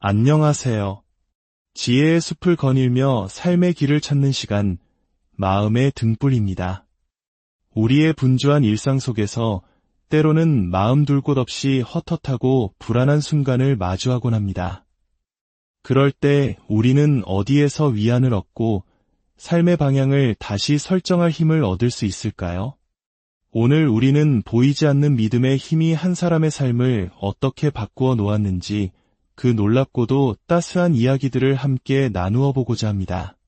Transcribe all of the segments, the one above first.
안녕하세요. 지혜의 숲을 거닐며 삶의 길을 찾는 시간, 마음의 등불입니다. 우리의 분주한 일상 속에서 때로는 마음 둘 곳 없이 헛헛하고 불안한 순간을 마주하곤 합니다. 그럴 때 우리는 어디에서 위안을 얻고 삶의 방향을 다시 설정할 힘을 얻을 수 있을까요? 오늘 우리는 보이지 않는 믿음의 힘이 한 사람의 삶을 어떻게 바꾸어 놓았는지 그 놀랍고도 따스한 이야기들을 함께 나누어 보고자 합니다.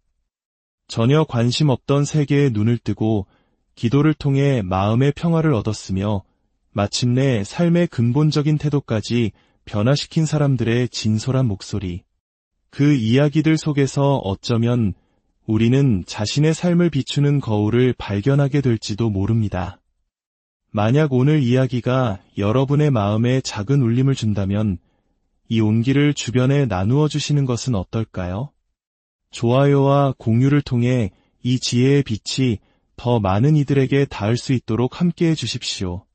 전혀 관심 없던 세계에 눈을 뜨고 기도를 통해 마음의 평화를 얻었으며 마침내 삶의 근본적인 태도까지 변화시킨 사람들의 진솔한 목소리. 그 이야기들 속에서 어쩌면 우리는 자신의 삶을 비추는 거울을 발견하게 될지도 모릅니다. 만약 오늘 이야기가 여러분의 마음에 작은 울림을 준다면 이 온기를 주변에 나누어 주시는 것은 어떨까요? 좋아요와 공유를 통해 이 지혜의 빛이 더 많은 이들에게 닿을 수 있도록 함께해 주십시오.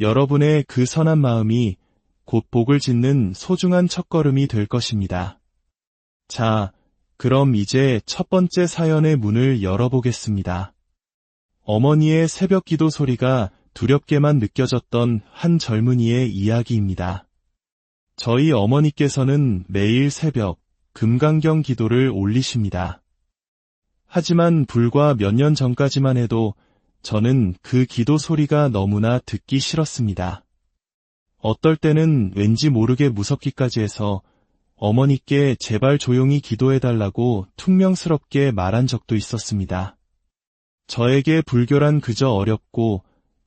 여러분의 그 선한 마음이 곧 복을 짓는 소중한 첫걸음이 될 것입니다. 자, 그럼 이제 첫 번째 사연의 문을 열어보겠습니다. 어머니의 새벽 기도 소리가 두렵게만 느껴졌던 한 젊은이의 이야기입니다. 저희 어머니께서는 매일 새벽 금강경 기도를 올리십니다. 하지만 불과 몇 년 전까지만 해도 저는 그 기도 소리가 너무나 듣기 싫었습니다. 어떨 때는 왠지 모르게 무섭기까지 해서 어머니께 제발 조용히 기도해달라고 퉁명스럽게 말한 적도 있었습니다. 저에게 불교란 그저 어렵고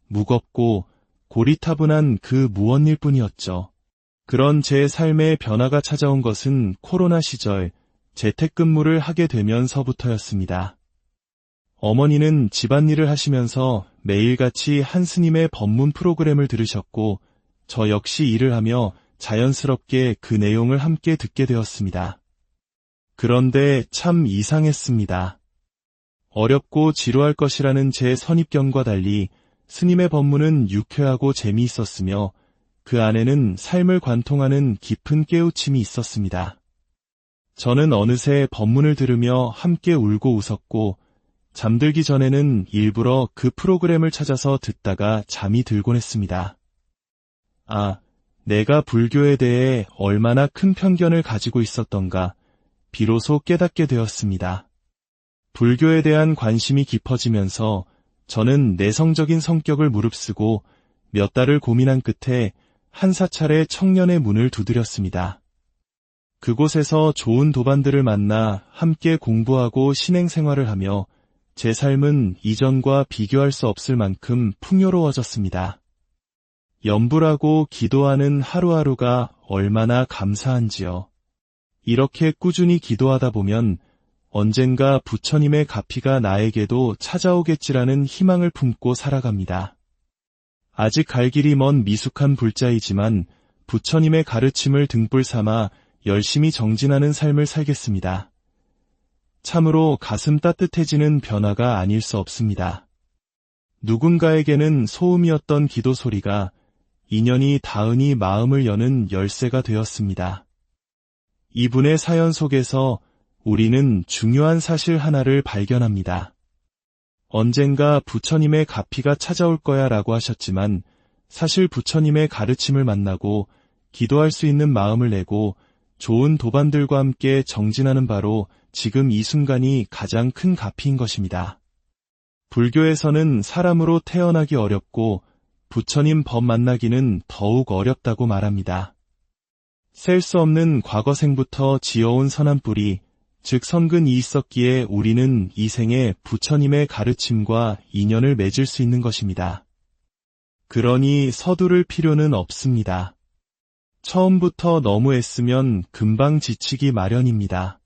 무겁고 고리타분한 그 무언일 뿐이었죠. 그런 제 삶의 변화가 찾아온 것은 코로나 시절 재택근무를 하게 되면서부터였습니다. 어머니는 집안일을 하시면서 매일같이 한 스님의 법문 프로그램을 들으셨고 저 역시 일을 하며 자연스럽게 그 내용을 함께 듣게 되었습니다. 그런데 참 이상했습니다. 어렵고 지루할 것이라는 제 선입견과 달리 스님의 법문은 유쾌하고 재미있었으며 그 안에는 삶을 관통하는 깊은 깨우침이 있었습니다. 저는 어느새 법문을 들으며 함께 울고 웃었고 잠들기 전에는 일부러 그 프로그램을 찾아서 듣다가 잠이 들곤 했습니다. 아, 내가 불교에 대해 얼마나 큰 편견을 가지고 있었던가 비로소 깨닫게 되었습니다. 불교에 대한 관심이 깊어지면서 저는 내성적인 성격을 무릅쓰고 몇 달을 고민한 끝에 한 사찰의 청년의 문을 두드렸습니다. 그곳에서 좋은 도반들을 만나 함께 공부하고 신행생활을 하며 제 삶은 이전과 비교할 수 없을 만큼 풍요로워졌습니다. 염불하고 기도하는 하루하루가 얼마나 감사한지요. 이렇게 꾸준히 기도하다 보면 언젠가 부처님의 가피가 나에게도 찾아오겠지라는 희망을 품고 살아갑니다. 아직 갈 길이 먼 미숙한 불자이지만 부처님의 가르침을 등불 삼아 열심히 정진하는 삶을 살겠습니다. 참으로 가슴 따뜻해지는 변화가 아닐 수 없습니다. 누군가에게는 소음이었던 기도 소리가 인연이 닿으니 마음을 여는 열쇠가 되었습니다. 이분의 사연 속에서 우리는 중요한 사실 하나를 발견합니다. 언젠가 부처님의 가피가 찾아올 거야 라고 하셨지만 사실 부처님의 가르침을 만나고 기도할 수 있는 마음을 내고 좋은 도반들과 함께 정진하는 바로 지금 이 순간이 가장 큰 가피인 것입니다. 불교에서는 사람으로 태어나기 어렵고 부처님 법 만나기는 더욱 어렵다고 말합니다. 셀 수 없는 과거생부터 지어온 선한 뿌리, 즉 선근이 있었기에 우리는 이 생에 부처님의 가르침과 인연을 맺을 수 있는 것입니다. 그러니 서두를 필요는 없습니다. 처음부터 너무 애쓰면 금방 지치기 마련입니다.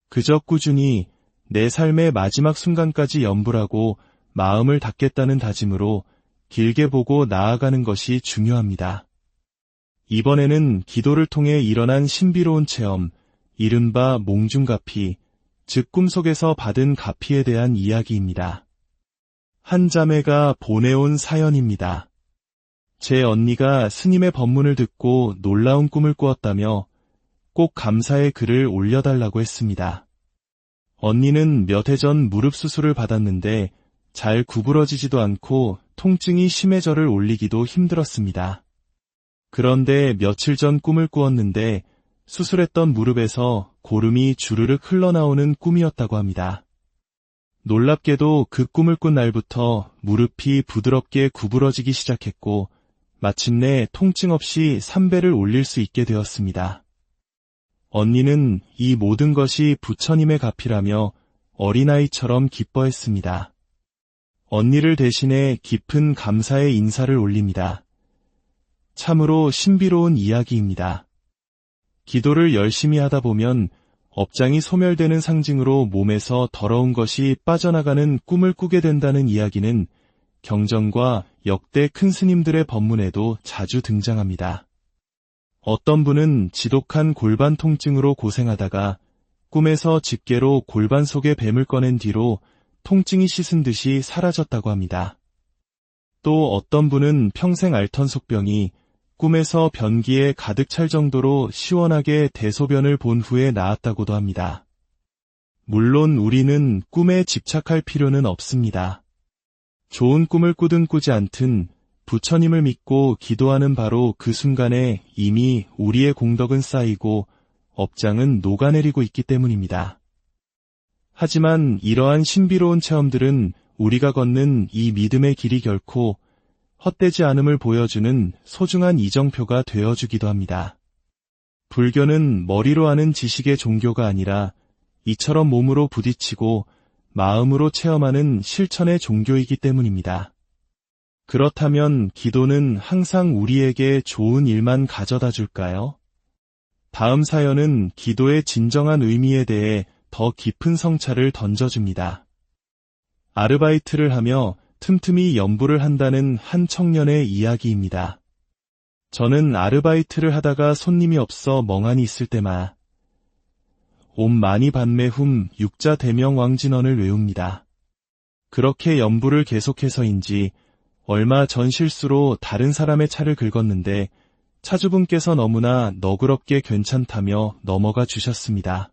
그저 꾸준히 내 삶의 마지막 순간까지 염불하고 마음을 닫겠다는 다짐으로 길게 보고 나아가는 것이 중요합니다. 이번에는 기도를 통해 일어난 신비로운 체험, 이른바 몽중가피, 즉 꿈속에서 받은 가피에 대한 이야기입니다. 한 자매가 보내온 사연입니다. 제 언니가 스님의 법문을 듣고 놀라운 꿈을 꾸었다며 꼭 감사의 글을 올려달라고 했습니다. 언니는 몇 해 전 무릎 수술을 받았는데 잘 구부러지지도 않고 통증이 심해 저를 올리기도 힘들었습니다. 그런데 며칠 전 꿈을 꾸었는데 수술했던 무릎에서 고름이 주르륵 흘러나오는 꿈이었다고 합니다. 놀랍게도 그 꿈을 꾼 날부터 무릎이 부드럽게 구부러지기 시작했고 마침내 통증 없이 3배를 올릴 수 있게 되었습니다. 언니는 이 모든 것이 부처님의 값이라며 어린아이처럼 기뻐했습니다. 언니를 대신해 깊은 감사의 인사를 올립니다. 참으로 신비로운 이야기입니다. 기도를 열심히 하다 보면 업장이 소멸되는 상징으로 몸에서 더러운 것이 빠져나가는 꿈을 꾸게 된다는 이야기는 경전과 역대 큰 스님들의 법문에도 자주 등장합니다. 어떤 분은 지독한 골반 통증으로 고생하다가 꿈에서 집게로 골반 속의 뱀을 꺼낸 뒤로 통증이 씻은 듯이 사라졌다고 합니다. 또 어떤 분은 평생 앓던 속병이 꿈에서 변기에 가득 찰 정도로 시원하게 대소변을 본 후에 나았다고도 합니다. 물론 우리는 꿈에 집착할 필요는 없습니다. 좋은 꿈을 꾸든 꾸지 않든 부처님을 믿고 기도하는 바로 그 순간에 이미 우리의 공덕은 쌓이고 업장은 녹아내리고 있기 때문입니다. 하지만 이러한 신비로운 체험들은 우리가 걷는 이 믿음의 길이 결코 헛되지 않음을 보여주는 소중한 이정표가 되어주기도 합니다. 불교는 머리로 아는 지식의 종교가 아니라 이처럼 몸으로 부딪히고 마음으로 체험하는 실천의 종교이기 때문입니다. 그렇다면 기도는 항상 우리에게 좋은 일만 가져다 줄까요? 다음 사연은 기도의 진정한 의미에 대해 더 깊은 성찰을 던져줍니다. 아르바이트를 하며 틈틈이 연부를 한다는 한 청년의 이야기입니다. 저는 아르바이트를 하다가 손님이 없어 멍하니 있을 때마 옴 마니 padme 훔 육자 대명 왕진언을 외웁니다. 그렇게 연부를 계속해서인지 얼마 전 실수로 다른 사람의 차를 긁었는데 차주분께서 너무나 너그럽게 괜찮다며 넘어가 주셨습니다.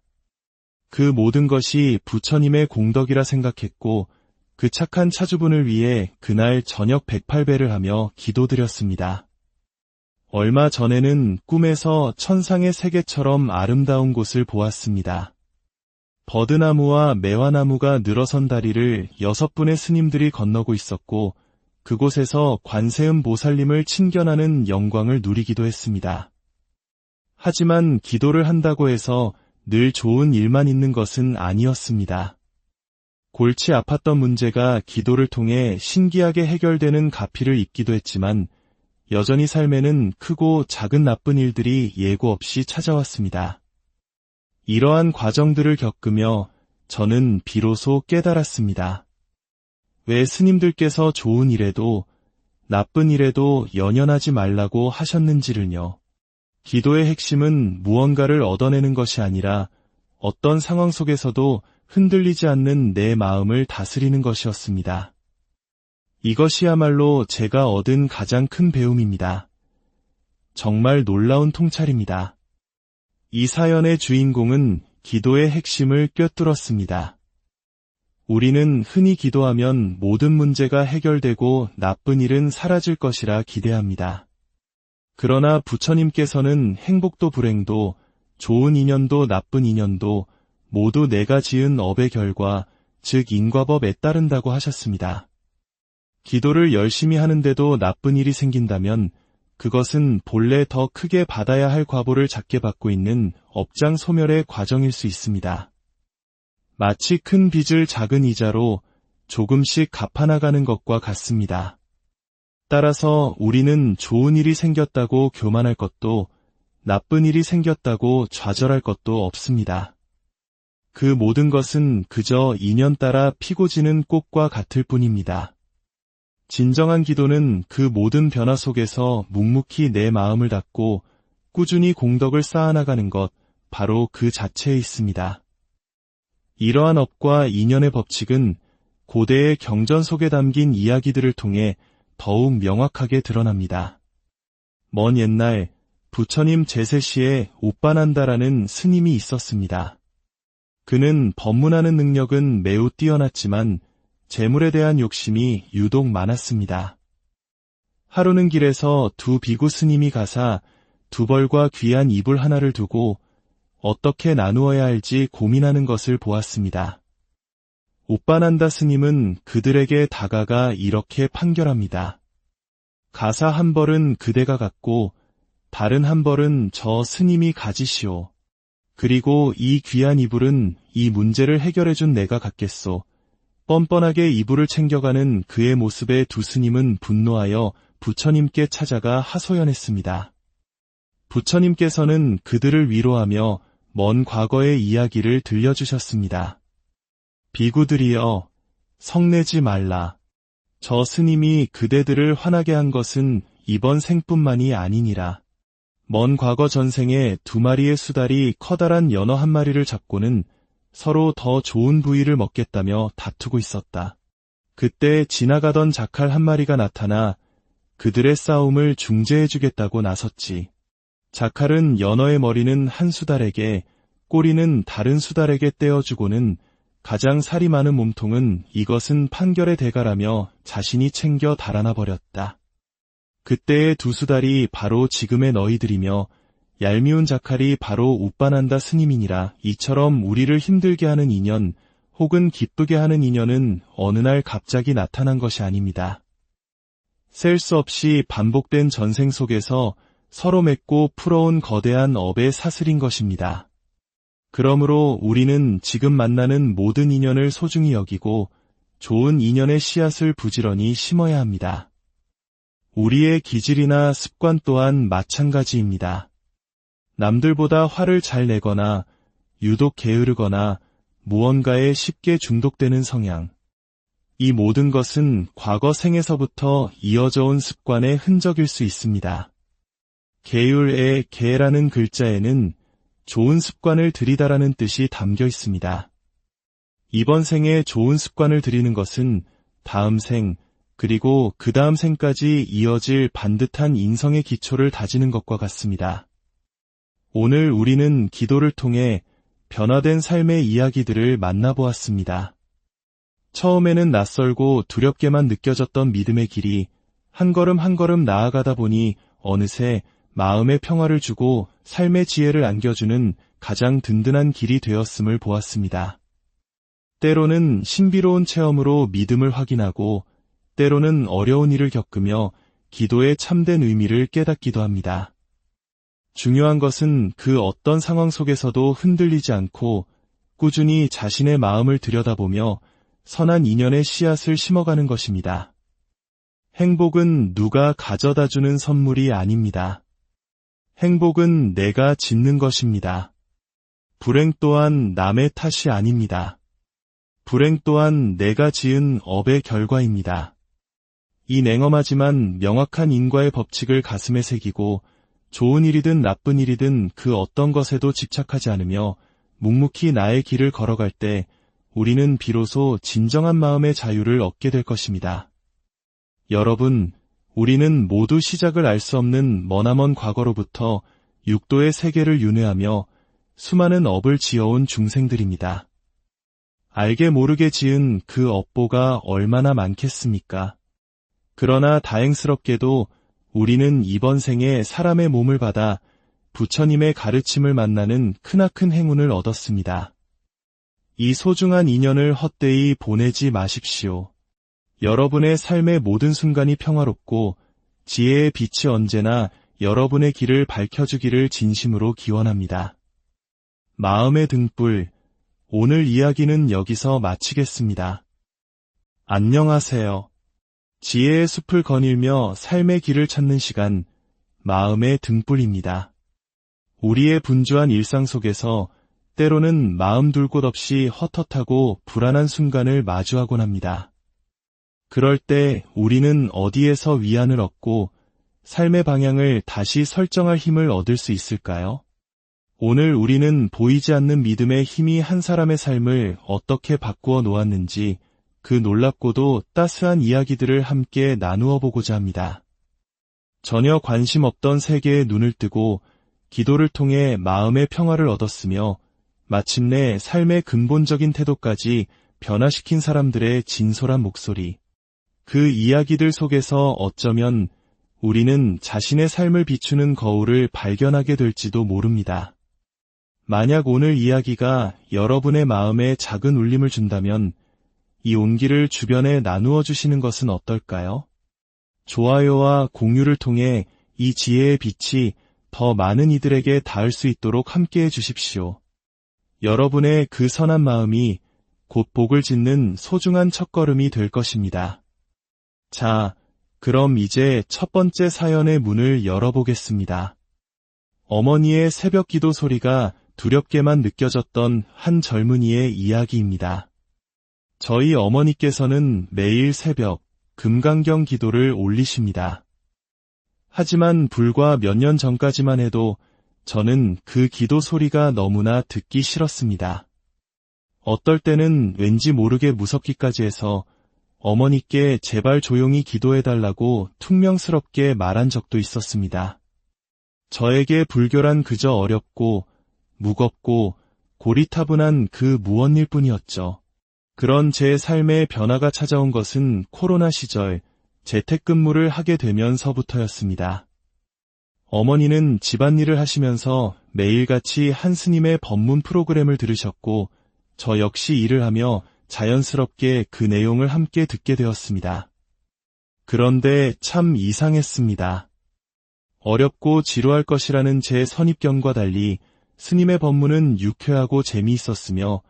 그 모든 것이 부처님의 공덕이라 생각했고 그 착한 차주분을 위해 그날 저녁 108배를 하며 기도드렸습니다. 얼마 전에는 꿈에서 천상의 세계처럼 아름다운 곳을 보았습니다. 버드나무와 매화나무가 늘어선 다리를 6분의 스님들이 건너고 있었고 그곳에서 관세음 보살님을 친견하는 영광을 누리기도 했습니다. 하지만 기도를 한다고 해서 늘 좋은 일만 있는 것은 아니었습니다. 골치 아팠던 문제가 기도를 통해 신기하게 해결되는 가피를 입기도 했지만 여전히 삶에는 크고 작은 나쁜 일들이 예고 없이 찾아왔습니다. 이러한 과정들을 겪으며 저는 비로소 깨달았습니다. 왜 스님들께서 좋은 일에도 나쁜 일에도 연연하지 말라고 하셨는지를요. 기도의 핵심은 무언가를 얻어내는 것이 아니라 어떤 상황 속에서도 흔들리지 않는 내 마음을 다스리는 것이었습니다. 이것이야말로 제가 얻은 가장 큰 배움입니다. 정말 놀라운 통찰입니다. 이 사연의 주인공은 기도의 핵심을 꿰뚫었습니다. 우리는 흔히 기도하면 모든 문제가 해결되고 나쁜 일은 사라질 것이라 기대합니다. 그러나 부처님께서는 행복도 불행도 좋은 인연도 나쁜 인연도 모두 내가 지은 업의 결과, 즉 인과법에 따른다고 하셨습니다. 기도를 열심히 하는데도 나쁜 일이 생긴다면 그것은 본래 더 크게 받아야 할 과보를 작게 받고 있는 업장 소멸의 과정일 수 있습니다. 마치 큰 빚을 작은 이자로 조금씩 갚아나가는 것과 같습니다. 따라서 우리는 좋은 일이 생겼다고 교만할 것도 나쁜 일이 생겼다고 좌절할 것도 없습니다. 그 모든 것은 그저 인연 따라 피고 지는 꽃과 같을 뿐입니다. 진정한 기도는 그 모든 변화 속에서 묵묵히 내 마음을 닫고 꾸준히 공덕을 쌓아나가는 것, 바로 그 자체에 있습니다. 이러한 업과 인연의 법칙은 고대의 경전 속에 담긴 이야기들을 통해 더욱 명확하게 드러납니다. 먼 옛날 부처님 제세시에 오빠난다라는 스님이 있었습니다. 그는 법문하는 능력은 매우 뛰어났지만 재물에 대한 욕심이 유독 많았습니다. 하루는 길에서 두 비구 스님이 가사 두 벌과 귀한 이불 하나를 두고 어떻게 나누어야 할지 고민하는 것을 보았습니다. 오빠난다 스님은 그들에게 다가가 이렇게 판결합니다. 가사 한 벌은 그대가 갖고 다른 한 벌은 저 스님이 가지시오. 그리고 이 귀한 이불은 이 문제를 해결해준 내가 갖겠소. 뻔뻔하게 이불을 챙겨가는 그의 모습에 두 스님은 분노하여 부처님께 찾아가 하소연했습니다. 부처님께서는 그들을 위로하며 먼 과거의 이야기를 들려주셨습니다. 비구들이여, 성내지 말라. 저 스님이 그대들을 화나게 한 것은 이번 생뿐만이 아니니라. 먼 과거 전생에 두 마리의 수달이 커다란 연어 한 마리를 잡고는 서로 더 좋은 부위를 먹겠다며 다투고 있었다. 그때 지나가던 자칼 한 마리가 나타나 그들의 싸움을 중재해주겠다고 나섰지. 자칼은 연어의 머리는 한 수달에게, 꼬리는 다른 수달에게 떼어주고는 가장 살이 많은 몸통은 이것은 판결의 대가라며 자신이 챙겨 달아나 버렸다. 그때의 두 수달이 바로 지금의 너희들이며 얄미운 자칼이 바로 오빠난다 스님이니라. 이처럼 우리를 힘들게 하는 인연 혹은 기쁘게 하는 인연은 어느 날 갑자기 나타난 것이 아닙니다. 셀 수 없이 반복된 전생 속에서 서로 맺고 풀어온 거대한 업의 사슬인 것입니다. 그러므로 우리는 지금 만나는 모든 인연을 소중히 여기고 좋은 인연의 씨앗을 부지런히 심어야 합니다. 우리의 기질이나 습관 또한 마찬가지입니다. 남들보다 화를 잘 내거나 유독 게으르거나 무언가에 쉽게 중독되는 성향. 이 모든 것은 과거 생에서부터 이어져 온 습관의 흔적일 수 있습니다. 계율의 계라는 글자에는 좋은 습관을 들이다라는 뜻이 담겨 있습니다. 이번 생에 좋은 습관을 들이는 것은 다음 생, 그리고 그 다음 생까지 이어질 반듯한 인성의 기초를 다지는 것과 같습니다. 오늘 우리는 기도를 통해 변화된 삶의 이야기들을 만나보았습니다. 처음에는 낯설고 두렵게만 느껴졌던 믿음의 길이 한 걸음 한 걸음 나아가다 보니 어느새 마음의 평화를 주고 삶의 지혜를 안겨주는 가장 든든한 길이 되었음을 보았습니다. 때로는 신비로운 체험으로 믿음을 확인하고 때로는 어려운 일을 겪으며 기도의 참된 의미를 깨닫기도 합니다. 중요한 것은 그 어떤 상황 속에서도 흔들리지 않고 꾸준히 자신의 마음을 들여다보며 선한 인연의 씨앗을 심어가는 것입니다. 행복은 누가 가져다주는 선물이 아닙니다. 행복은 내가 짓는 것입니다. 불행 또한 남의 탓이 아닙니다. 불행 또한 내가 지은 업의 결과입니다. 이 냉엄하지만 명확한 인과의 법칙을 가슴에 새기고 좋은 일이든 나쁜 일이든 그 어떤 것에도 집착하지 않으며 묵묵히 나의 길을 걸어갈 때 우리는 비로소 진정한 마음의 자유를 얻게 될 것입니다. 여러분, 우리는 모두 시작을 알 수 없는 머나먼 과거로부터 육도의 세계를 윤회하며 수많은 업을 지어온 중생들입니다. 알게 모르게 지은 그 업보가 얼마나 많겠습니까? 그러나 다행스럽게도 우리는 이번 생에 사람의 몸을 받아 부처님의 가르침을 만나는 크나큰 행운을 얻었습니다. 이 소중한 인연을 헛되이 보내지 마십시오. 여러분의 삶의 모든 순간이 평화롭고 지혜의 빛이 언제나 여러분의 길을 밝혀주기를 진심으로 기원합니다. 마음의 등불, 오늘 이야기는 여기서 마치겠습니다. 안녕하세요. 지혜의 숲을 거닐며 삶의 길을 찾는 시간, 마음의 등불입니다. 우리의 분주한 일상 속에서 때로는 마음 둘 곳 없이 헛헛하고 불안한 순간을 마주하곤 합니다. 그럴 때 우리는 어디에서 위안을 얻고 삶의 방향을 다시 설정할 힘을 얻을 수 있을까요? 오늘 우리는 보이지 않는 믿음의 힘이 한 사람의 삶을 어떻게 바꾸어 놓았는지 그 놀랍고도 따스한 이야기들을 함께 나누어 보고자 합니다. 전혀 관심 없던 세계에 눈을 뜨고 기도를 통해 마음의 평화를 얻었으며 마침내 삶의 근본적인 태도까지 변화시킨 사람들의 진솔한 목소리. 그 이야기들 속에서 어쩌면 우리는 자신의 삶을 비추는 거울을 발견하게 될지도 모릅니다. 만약 오늘 이야기가 여러분의 마음에 작은 울림을 준다면 이 온기를 주변에 나누어 주시는 것은 어떨까요? 좋아요와 공유를 통해 이 지혜의 빛이 더 많은 이들에게 닿을 수 있도록 함께해 주십시오. 여러분의 그 선한 마음이 곧 복을 짓는 소중한 첫걸음이 될 것입니다. 자, 그럼 이제 첫 번째 사연의 문을 열어보겠습니다. 어머니의 새벽 기도 소리가 두렵게만 느껴졌던 한 젊은이의 이야기입니다. 저희 어머니께서는 매일 새벽 금강경 기도를 올리십니다. 하지만 불과 몇 년 전까지만 해도 저는 그 기도 소리가 너무나 듣기 싫었습니다. 어떨 때는 왠지 모르게 무섭기까지 해서 어머니께 제발 조용히 기도해달라고 퉁명스럽게 말한 적도 있었습니다. 저에게 불교란 그저 어렵고 무겁고 고리타분한 그 무언일 뿐이었죠. 그런 제 삶의 변화가 찾아온 것은 코로나 시절 재택근무를 하게 되면서부터였습니다. 어머니는 집안일을 하시면서 매일같이 한 스님의 법문 프로그램을 들으셨고 저 역시 일을 하며 자연스럽게 그 내용을 함께 듣게 되었습니다. 그런데 참 이상했습니다. 어렵고 지루할 것이라는 제 선입견과 달리 스님의 법문은 유쾌하고 재미있었으며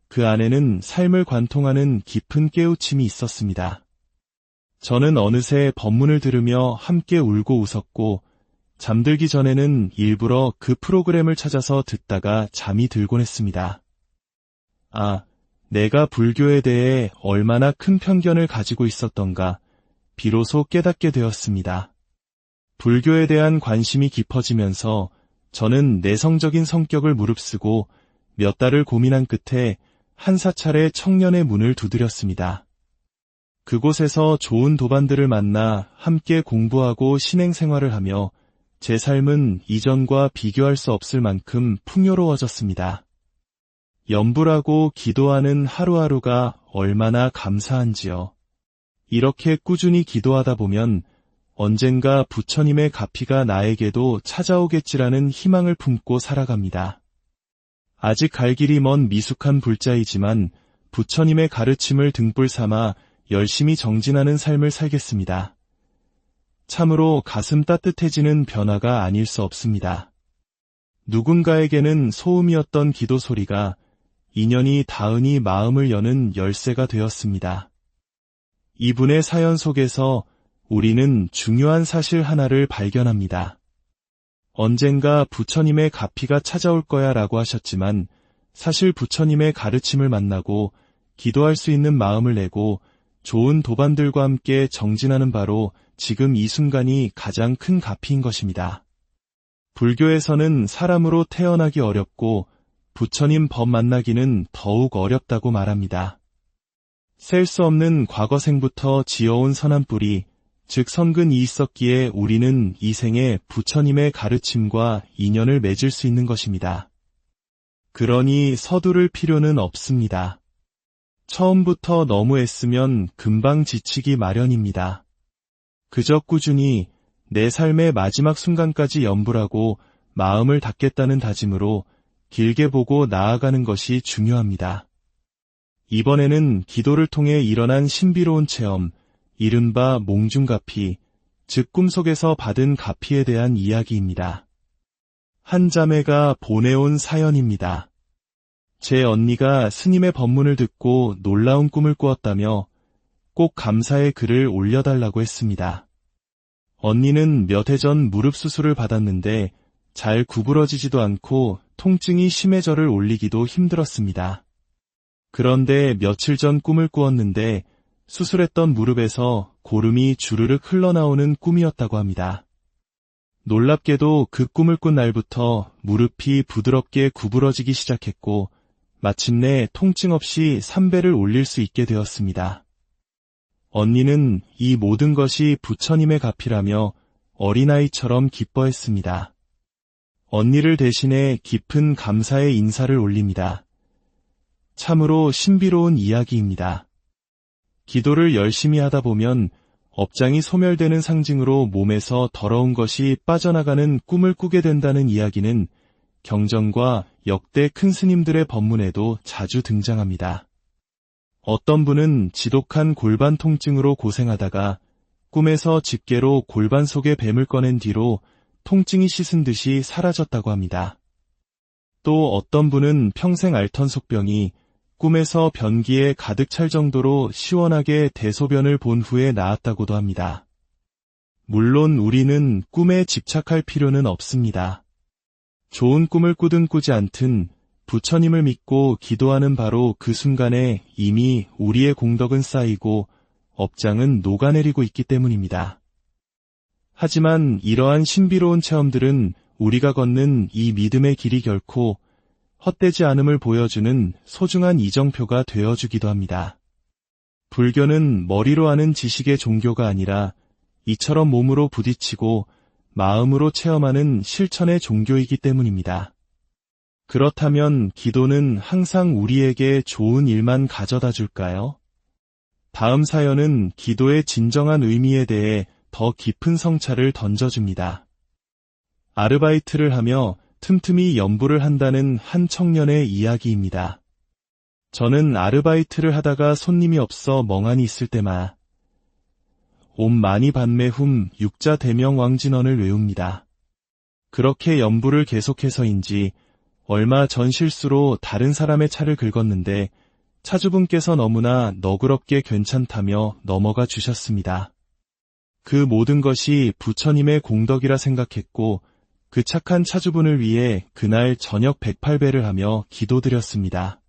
그 안에는 삶을 관통하는 깊은 깨우침이 있었습니다. 저는 어느새 법문을 들으며 함께 울고 웃었고 잠들기 전에는 일부러 그 프로그램을 찾아서 듣다가 잠이 들곤 했습니다. 아, 내가 불교에 대해 얼마나 큰 편견을 가지고 있었던가 비로소 깨닫게 되었습니다. 불교에 대한 관심이 깊어지면서 저는 내성적인 성격을 무릅쓰고 몇 달을 고민한 끝에 한 사찰의 청년의 문을 두드렸습니다. 그곳에서 좋은 도반들을 만나 함께 공부하고 신행생활을 하며 제 삶은 이전과 비교할 수 없을 만큼 풍요로워졌습니다. 염불하고 기도하는 하루하루가 얼마나 감사한지요. 이렇게 꾸준히 기도하다 보면 언젠가 부처님의 가피가 나에게도 찾아오겠지라는 희망을 품고 살아갑니다. 아직 갈 길이 먼 미숙한 불자이지만 부처님의 가르침을 등불 삼아 열심히 정진하는 삶을 살겠습니다. 참으로 가슴 따뜻해지는 변화가 아닐 수 없습니다. 누군가에게는 소음이었던 기도 소리가 인연이 닿으니 마음을 여는 열쇠가 되었습니다. 이분의 사연 속에서 우리는 중요한 사실 하나를 발견합니다. 언젠가 부처님의 가피가 찾아올 거야 라고 하셨지만 사실 부처님의 가르침을 만나고 기도할 수 있는 마음을 내고 좋은 도반들과 함께 정진하는 바로 지금 이 순간이 가장 큰 가피인 것입니다. 불교에서는 사람으로 태어나기 어렵고 부처님 법 만나기는 더욱 어렵다고 말합니다. 셀 수 없는 과거생부터 지어온 선한 뿌리, 즉 선근이 있었기에 우리는 이 생에 부처님의 가르침과 인연을 맺을 수 있는 것입니다. 그러니 서두를 필요는 없습니다. 처음부터 너무 애쓰면 금방 지치기 마련입니다. 그저 꾸준히 내 삶의 마지막 순간까지 염불하고 마음을 닫겠다는 다짐으로 길게 보고 나아가는 것이 중요합니다. 이번에는 기도를 통해 일어난 신비로운 체험, 이른바 몽중가피, 즉 꿈속에서 받은 가피에 대한 이야기입니다. 한 자매가 보내온 사연입니다. 제 언니가 스님의 법문을 듣고 놀라운 꿈을 꾸었다며 꼭 감사의 글을 올려달라고 했습니다. 언니는 몇 해 전 무릎 수술을 받았는데 잘 구부러지지도 않고 통증이 심해 저를 올리기도 힘들었습니다. 그런데 며칠 전 꿈을 꾸었는데 수술했던 무릎에서 고름이 주르륵 흘러나오는 꿈이었다고 합니다. 놀랍게도 그 꿈을 꾼 날부터 무릎이 부드럽게 구부러지기 시작했고 마침내 통증 없이 3배를 올릴 수 있게 되었습니다. 언니는 이 모든 것이 부처님의 가피라며 어린아이처럼 기뻐했습니다. 언니를 대신해 깊은 감사의 인사를 올립니다. 참으로 신비로운 이야기입니다. 기도를 열심히 하다 보면 업장이 소멸되는 상징으로 몸에서 더러운 것이 빠져나가는 꿈을 꾸게 된다는 이야기는 경전과 역대 큰 스님들의 법문에도 자주 등장합니다. 어떤 분은 지독한 골반 통증으로 고생하다가 꿈에서 집게로 골반 속의 뱀을 꺼낸 뒤로 통증이 씻은 듯이 사라졌다고 합니다. 또 어떤 분은 평생 앓던 속병이 꿈에서 변기에 가득 찰 정도로 시원하게 대소변을 본 후에 나았다고도 합니다. 물론 우리는 꿈에 집착할 필요는 없습니다. 좋은 꿈을 꾸든 꾸지 않든 부처님을 믿고 기도하는 바로 그 순간에 이미 우리의 공덕은 쌓이고 업장은 녹아내리고 있기 때문입니다. 하지만 이러한 신비로운 체험들은 우리가 걷는 이 믿음의 길이 결코 헛되지 않음을 보여주는 소중한 이정표가 되어주기도 합니다. 불교는 머리로 아는 지식의 종교가 아니라 이처럼 몸으로 부딪히고 마음으로 체험하는 실천의 종교이기 때문입니다. 그렇다면 기도는 항상 우리에게 좋은 일만 가져다 줄까요? 다음 사연은 기도의 진정한 의미에 대해 더 깊은 성찰을 던져줍니다. 아르바이트를 하며 틈틈이 연부를 한다는 한 청년의 이야기입니다. 저는 아르바이트를 하다가 손님이 없어 멍하니 있을 때마 옴 마니 반매 훔 육자 대명 왕진언을 외웁니다. 그렇게 연부를 계속해서인지 얼마 전 실수로 다른 사람의 차를 긁었는데 차주분께서 너무나 너그럽게 괜찮다며 넘어가 주셨습니다. 그 모든 것이 부처님의 공덕이라 생각했고 그 착한 차주분을 위해 그날 저녁 108배를 하며 기도드렸습니다.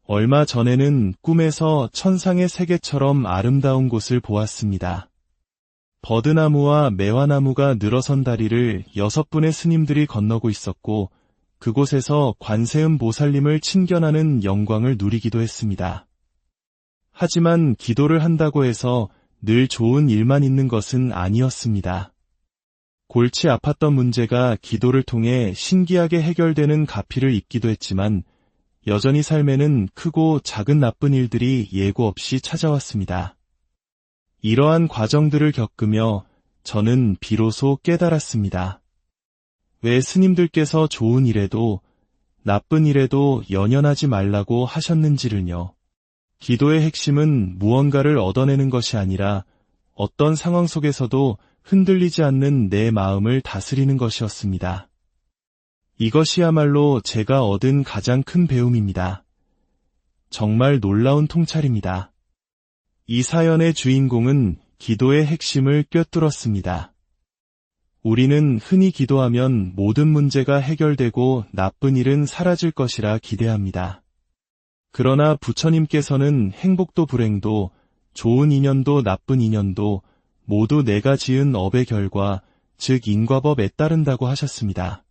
얼마 전에는 꿈에서 천상의 세계처럼 아름다운 곳을 보았습니다. 버드나무와 매화나무가 늘어선 다리를 6분의 스님들이 건너고 있었고 그곳에서 관세음 보살님을 친견하는 영광을 누리기도 했습니다. 하지만 기도를 한다고 해서 늘 좋은 일만 있는 것은 아니었습니다. 골치 아팠던 문제가 기도를 통해 신기하게 해결되는 가피를 입기도 했지만 여전히 삶에는 크고 작은 나쁜 일들이 예고 없이 찾아왔습니다. 이러한 과정들을 겪으며 저는 비로소 깨달았습니다. 왜 스님들께서 좋은 일에도 나쁜 일에도 연연하지 말라고 하셨는지를요. 기도의 핵심은 무언가를 얻어내는 것이 아니라 어떤 상황 속에서도 흔들리지 않는 내 마음을 다스리는 것이었습니다. 이것이야말로 제가 얻은 가장 큰 배움입니다. 정말 놀라운 통찰입니다. 이 사연의 주인공은 기도의 핵심을 꿰뚫었습니다. 우리는 흔히 기도하면 모든 문제가 해결되고 나쁜 일은 사라질 것이라 기대합니다. 그러나 부처님께서는 행복도 불행도 좋은 인연도 나쁜 인연도 모두 내가 지은 업의 결과, 즉 인과법에 따른다고 하셨습니다.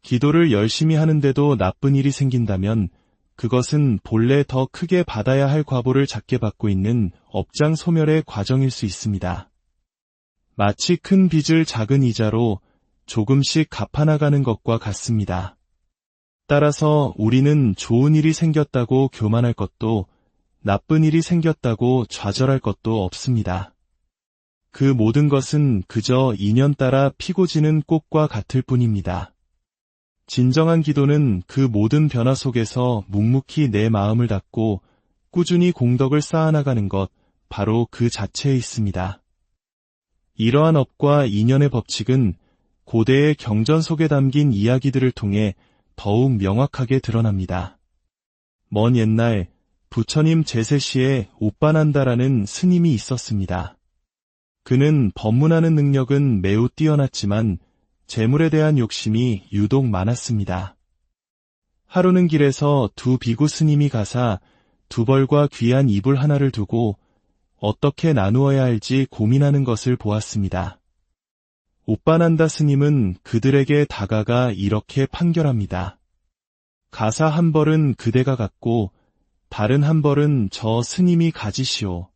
기도를 열심히 하는데도 나쁜 일이 생긴다면 그것은 본래 더 크게 받아야 할 과보를 작게 받고 있는 업장 소멸의 과정일 수 있습니다. 마치 큰 빚을 작은 이자로 조금씩 갚아나가는 것과 같습니다. 따라서 우리는 좋은 일이 생겼다고 교만할 것도 나쁜 일이 생겼다고 좌절할 것도 없습니다. 그 모든 것은 그저 인연 따라 피고 지는 꽃과 같을 뿐입니다. 진정한 기도는 그 모든 변화 속에서 묵묵히 내 마음을 닫고 꾸준히 공덕을 쌓아나가는 것, 바로 그 자체에 있습니다. 이러한 업과 인연의 법칙은 고대의 경전 속에 담긴 이야기들을 통해 더욱 명확하게 드러납니다. 먼 옛날 부처님 제세시에 오빠난다라는 스님이 있었습니다. 그는 법문하는 능력은 매우 뛰어났지만 재물에 대한 욕심이 유독 많았습니다. 하루는 길에서 두 비구 스님이 가사 두 벌과 귀한 이불 하나를 두고 어떻게 나누어야 할지 고민하는 것을 보았습니다. 오빠난다 스님은 그들에게 다가가 이렇게 판결합니다. 가사 한 벌은 그대가 갖고 다른 한 벌은 저 스님이 가지시오.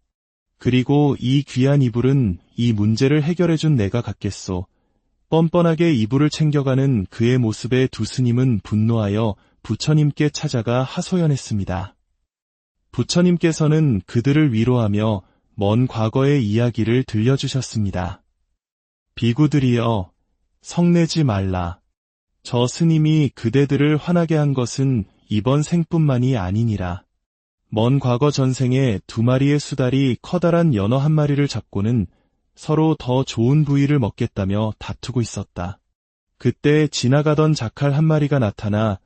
그리고 이 귀한 이불은 이 문제를 해결해준 내가 같겠소. 뻔뻔하게 이불을 챙겨가는 그의 모습에 두 스님은 분노하여 부처님께 찾아가 하소연했습니다. 부처님께서는 그들을 위로하며 먼 과거의 이야기를 들려주셨습니다. 비구들이여, 성내지 말라. 저 스님이 그대들을 화나게 한 것은 이번 생뿐만이 아니니라. 먼 과거 전생에 두 마리의 수달이 커다란 연어 한 마리를 잡고는 서로 더 좋은 부위를 먹겠다며 다투고 있었다. 그때 지나가던 자칼 한 마리가 나타나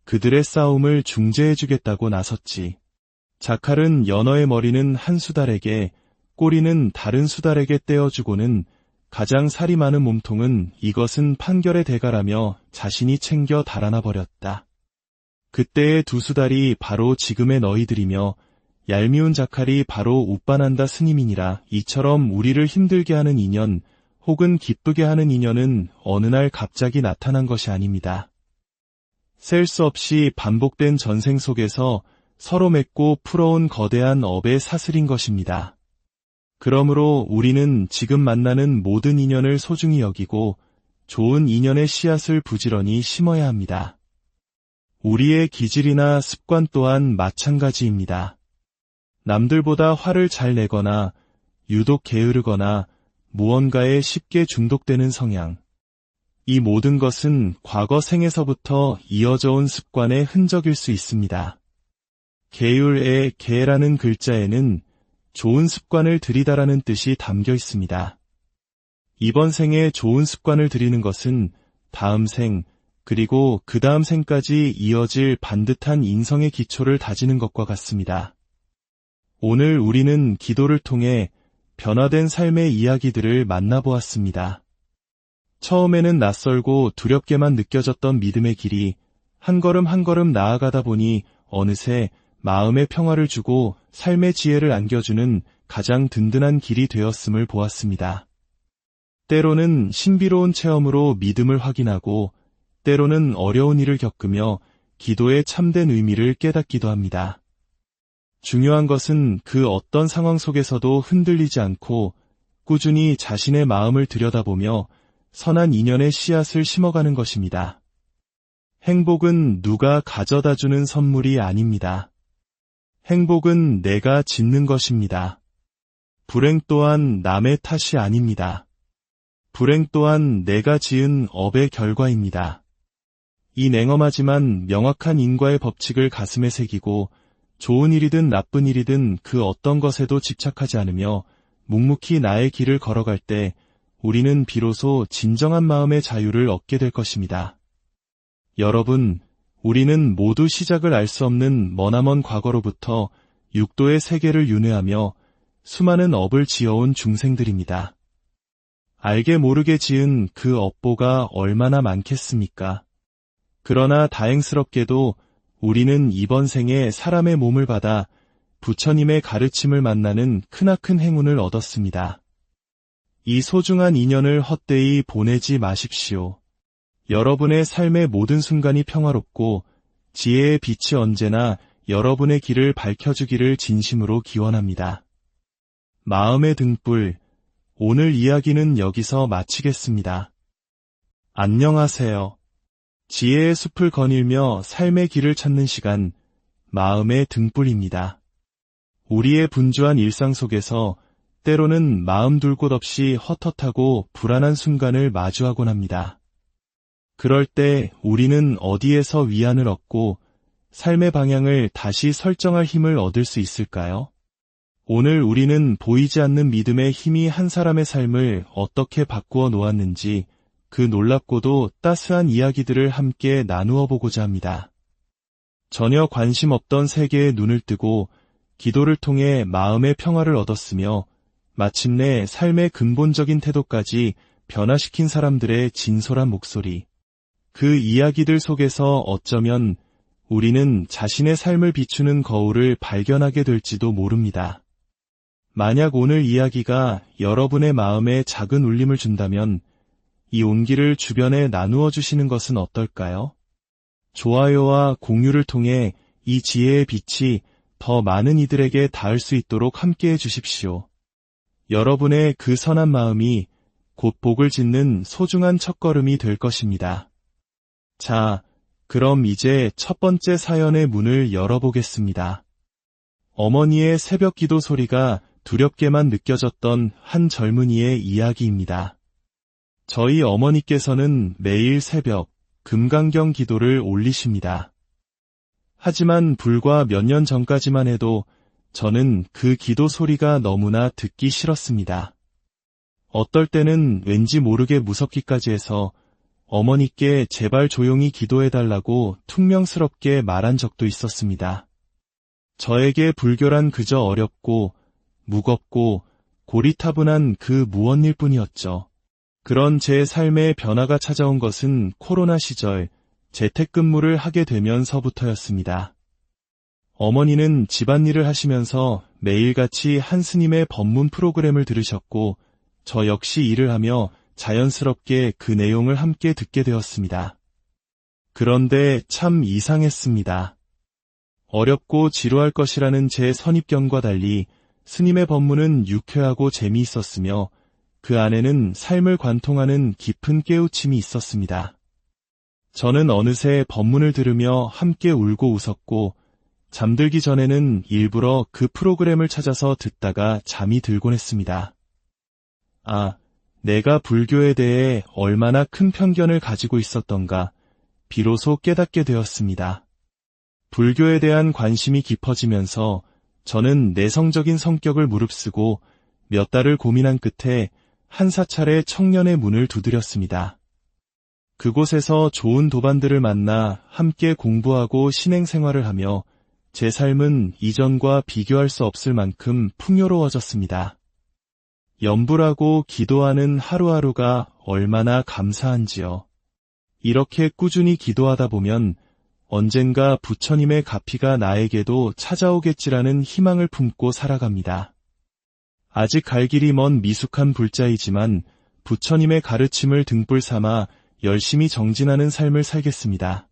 그들의 싸움을 중재해주겠다고 나섰지. 자칼은 연어의 머리는 한 수달에게, 꼬리는 다른 수달에게 떼어주고는 가장 살이 많은 몸통은 이것은 판결의 대가라며 자신이 챙겨 달아나 버렸다. 그때의 두 수달이 바로 지금의 너희들이며 얄미운 자칼이 바로 우빠난다 스님이니라. 이처럼 우리를 힘들게 하는 인연 혹은 기쁘게 하는 인연은 어느 날 갑자기 나타난 것이 아닙니다. 셀 수 없이 반복된 전생 속에서 서로 맺고 풀어온 거대한 업의 사슬인 것입니다. 그러므로 우리는 지금 만나는 모든 인연을 소중히 여기고 좋은 인연의 씨앗을 부지런히 심어야 합니다. 우리의 기질이나 습관 또한 마찬가지입니다. 남들보다 화를 잘 내거나 유독 게으르거나 무언가에 쉽게 중독되는 성향. 이 모든 것은 과거 생에서부터 이어져 온 습관의 흔적일 수 있습니다. 계율의 계라는 글자에는 좋은 습관을 들이다라는 뜻이 담겨 있습니다. 이번 생에 좋은 습관을 들이는 것은 다음 생, 그리고 그 다음 생까지 이어질 반듯한 인성의 기초를 다지는 것과 같습니다. 오늘 우리는 기도를 통해 변화된 삶의 이야기들을 만나보았습니다. 처음에는 낯설고 두렵게만 느껴졌던 믿음의 길이 한 걸음 한 걸음 나아가다 보니 어느새 마음의 평화를 주고 삶의 지혜를 안겨주는 가장 든든한 길이 되었음을 보았습니다. 때로는 신비로운 체험으로 믿음을 확인하고 때로는 어려운 일을 겪으며 기도의 참된 의미를 깨닫기도 합니다. 중요한 것은 그 어떤 상황 속에서도 흔들리지 않고 꾸준히 자신의 마음을 들여다보며 선한 인연의 씨앗을 심어가는 것입니다. 행복은 누가 가져다주는 선물이 아닙니다. 행복은 내가 짓는 것입니다. 불행 또한 남의 탓이 아닙니다. 불행 또한 내가 지은 업의 결과입니다. 이 냉엄하지만 명확한 인과의 법칙을 가슴에 새기고 좋은 일이든 나쁜 일이든 그 어떤 것에도 집착하지 않으며 묵묵히 나의 길을 걸어갈 때 우리는 비로소 진정한 마음의 자유를 얻게 될 것입니다. 여러분, 우리는 모두 시작을 알 수 없는 머나먼 과거로부터 육도의 세계를 윤회하며 수많은 업을 지어온 중생들입니다. 알게 모르게 지은 그 업보가 얼마나 많겠습니까? 그러나 다행스럽게도 우리는 이번 생에 사람의 몸을 받아 부처님의 가르침을 만나는 크나큰 행운을 얻었습니다. 이 소중한 인연을 헛되이 보내지 마십시오. 여러분의 삶의 모든 순간이 평화롭고 지혜의 빛이 언제나 여러분의 길을 밝혀주기를 진심으로 기원합니다. 마음의 등불, 오늘 이야기는 여기서 마치겠습니다. 안녕하세요. 지혜의 숲을 거닐며 삶의 길을 찾는 시간, 마음의 등불입니다. 우리의 분주한 일상 속에서 때로는 마음 둘 곳 없이 헛헛하고 불안한 순간을 마주하곤 합니다. 그럴 때 우리는 어디에서 위안을 얻고 삶의 방향을 다시 설정할 힘을 얻을 수 있을까요? 오늘 우리는 보이지 않는 믿음의 힘이 한 사람의 삶을 어떻게 바꾸어 놓았는지 그 놀랍고도 따스한 이야기들을 함께 나누어 보고자 합니다. 전혀 관심 없던 세계에 눈을 뜨고 기도를 통해 마음의 평화를 얻었으며 마침내 삶의 근본적인 태도까지 변화시킨 사람들의 진솔한 목소리. 그 이야기들 속에서 어쩌면 우리는 자신의 삶을 비추는 거울을 발견하게 될지도 모릅니다. 만약 오늘 이야기가 여러분의 마음에 작은 울림을 준다면 이 온기를 주변에 나누어 주시는 것은 어떨까요? 좋아요와 공유를 통해 이 지혜의 빛이 더 많은 이들에게 닿을 수 있도록 함께해 주십시오. 여러분의 그 선한 마음이 곧 복을 짓는 소중한 첫걸음이 될 것입니다. 자, 그럼 이제 첫 번째 사연의 문을 열어보겠습니다. 어머니의 새벽 기도 소리가 두렵게만 느껴졌던 한 젊은이의 이야기입니다. 저희 어머니께서는 매일 새벽 금강경 기도를 올리십니다. 하지만 불과 몇 년 전까지만 해도 저는 그 기도 소리가 너무나 듣기 싫었습니다. 어떨 때는 왠지 모르게 무섭기까지 해서 어머니께 제발 조용히 기도해달라고 퉁명스럽게 말한 적도 있었습니다. 저에게 불교란 그저 어렵고 무겁고 고리타분한 그 무언일 뿐이었죠. 그런 제 삶의 변화가 찾아온 것은 코로나 시절 재택근무를 하게 되면서부터였습니다. 어머니는 집안일을 하시면서 매일같이 한 스님의 법문 프로그램을 들으셨고 저 역시 일을 하며 자연스럽게 그 내용을 함께 듣게 되었습니다. 그런데 참 이상했습니다. 어렵고 지루할 것이라는 제 선입견과 달리 스님의 법문은 유쾌하고 재미있었으며 그 안에는 삶을 관통하는 깊은 깨우침이 있었습니다. 저는 어느새 법문을 들으며 함께 울고 웃었고 잠들기 전에는 일부러 그 프로그램을 찾아서 듣다가 잠이 들곤 했습니다. 아, 내가 불교에 대해 얼마나 큰 편견을 가지고 있었던가 비로소 깨닫게 되었습니다. 불교에 대한 관심이 깊어지면서 저는 내성적인 성격을 무릅쓰고 몇 달을 고민한 끝에 한 사찰의 청년의 문을 두드렸습니다. 그곳에서 좋은 도반들을 만나 함께 공부하고 신행생활을 하며 제 삶은 이전과 비교할 수 없을 만큼 풍요로워졌습니다. 염불하고 기도하는 하루하루가 얼마나 감사한지요. 이렇게 꾸준히 기도하다 보면 언젠가 부처님의 가피가 나에게도 찾아오겠지라는 희망을 품고 살아갑니다. 아직 갈 길이 먼 미숙한 불자이지만 부처님의 가르침을 등불 삼아 열심히 정진하는 삶을 살겠습니다.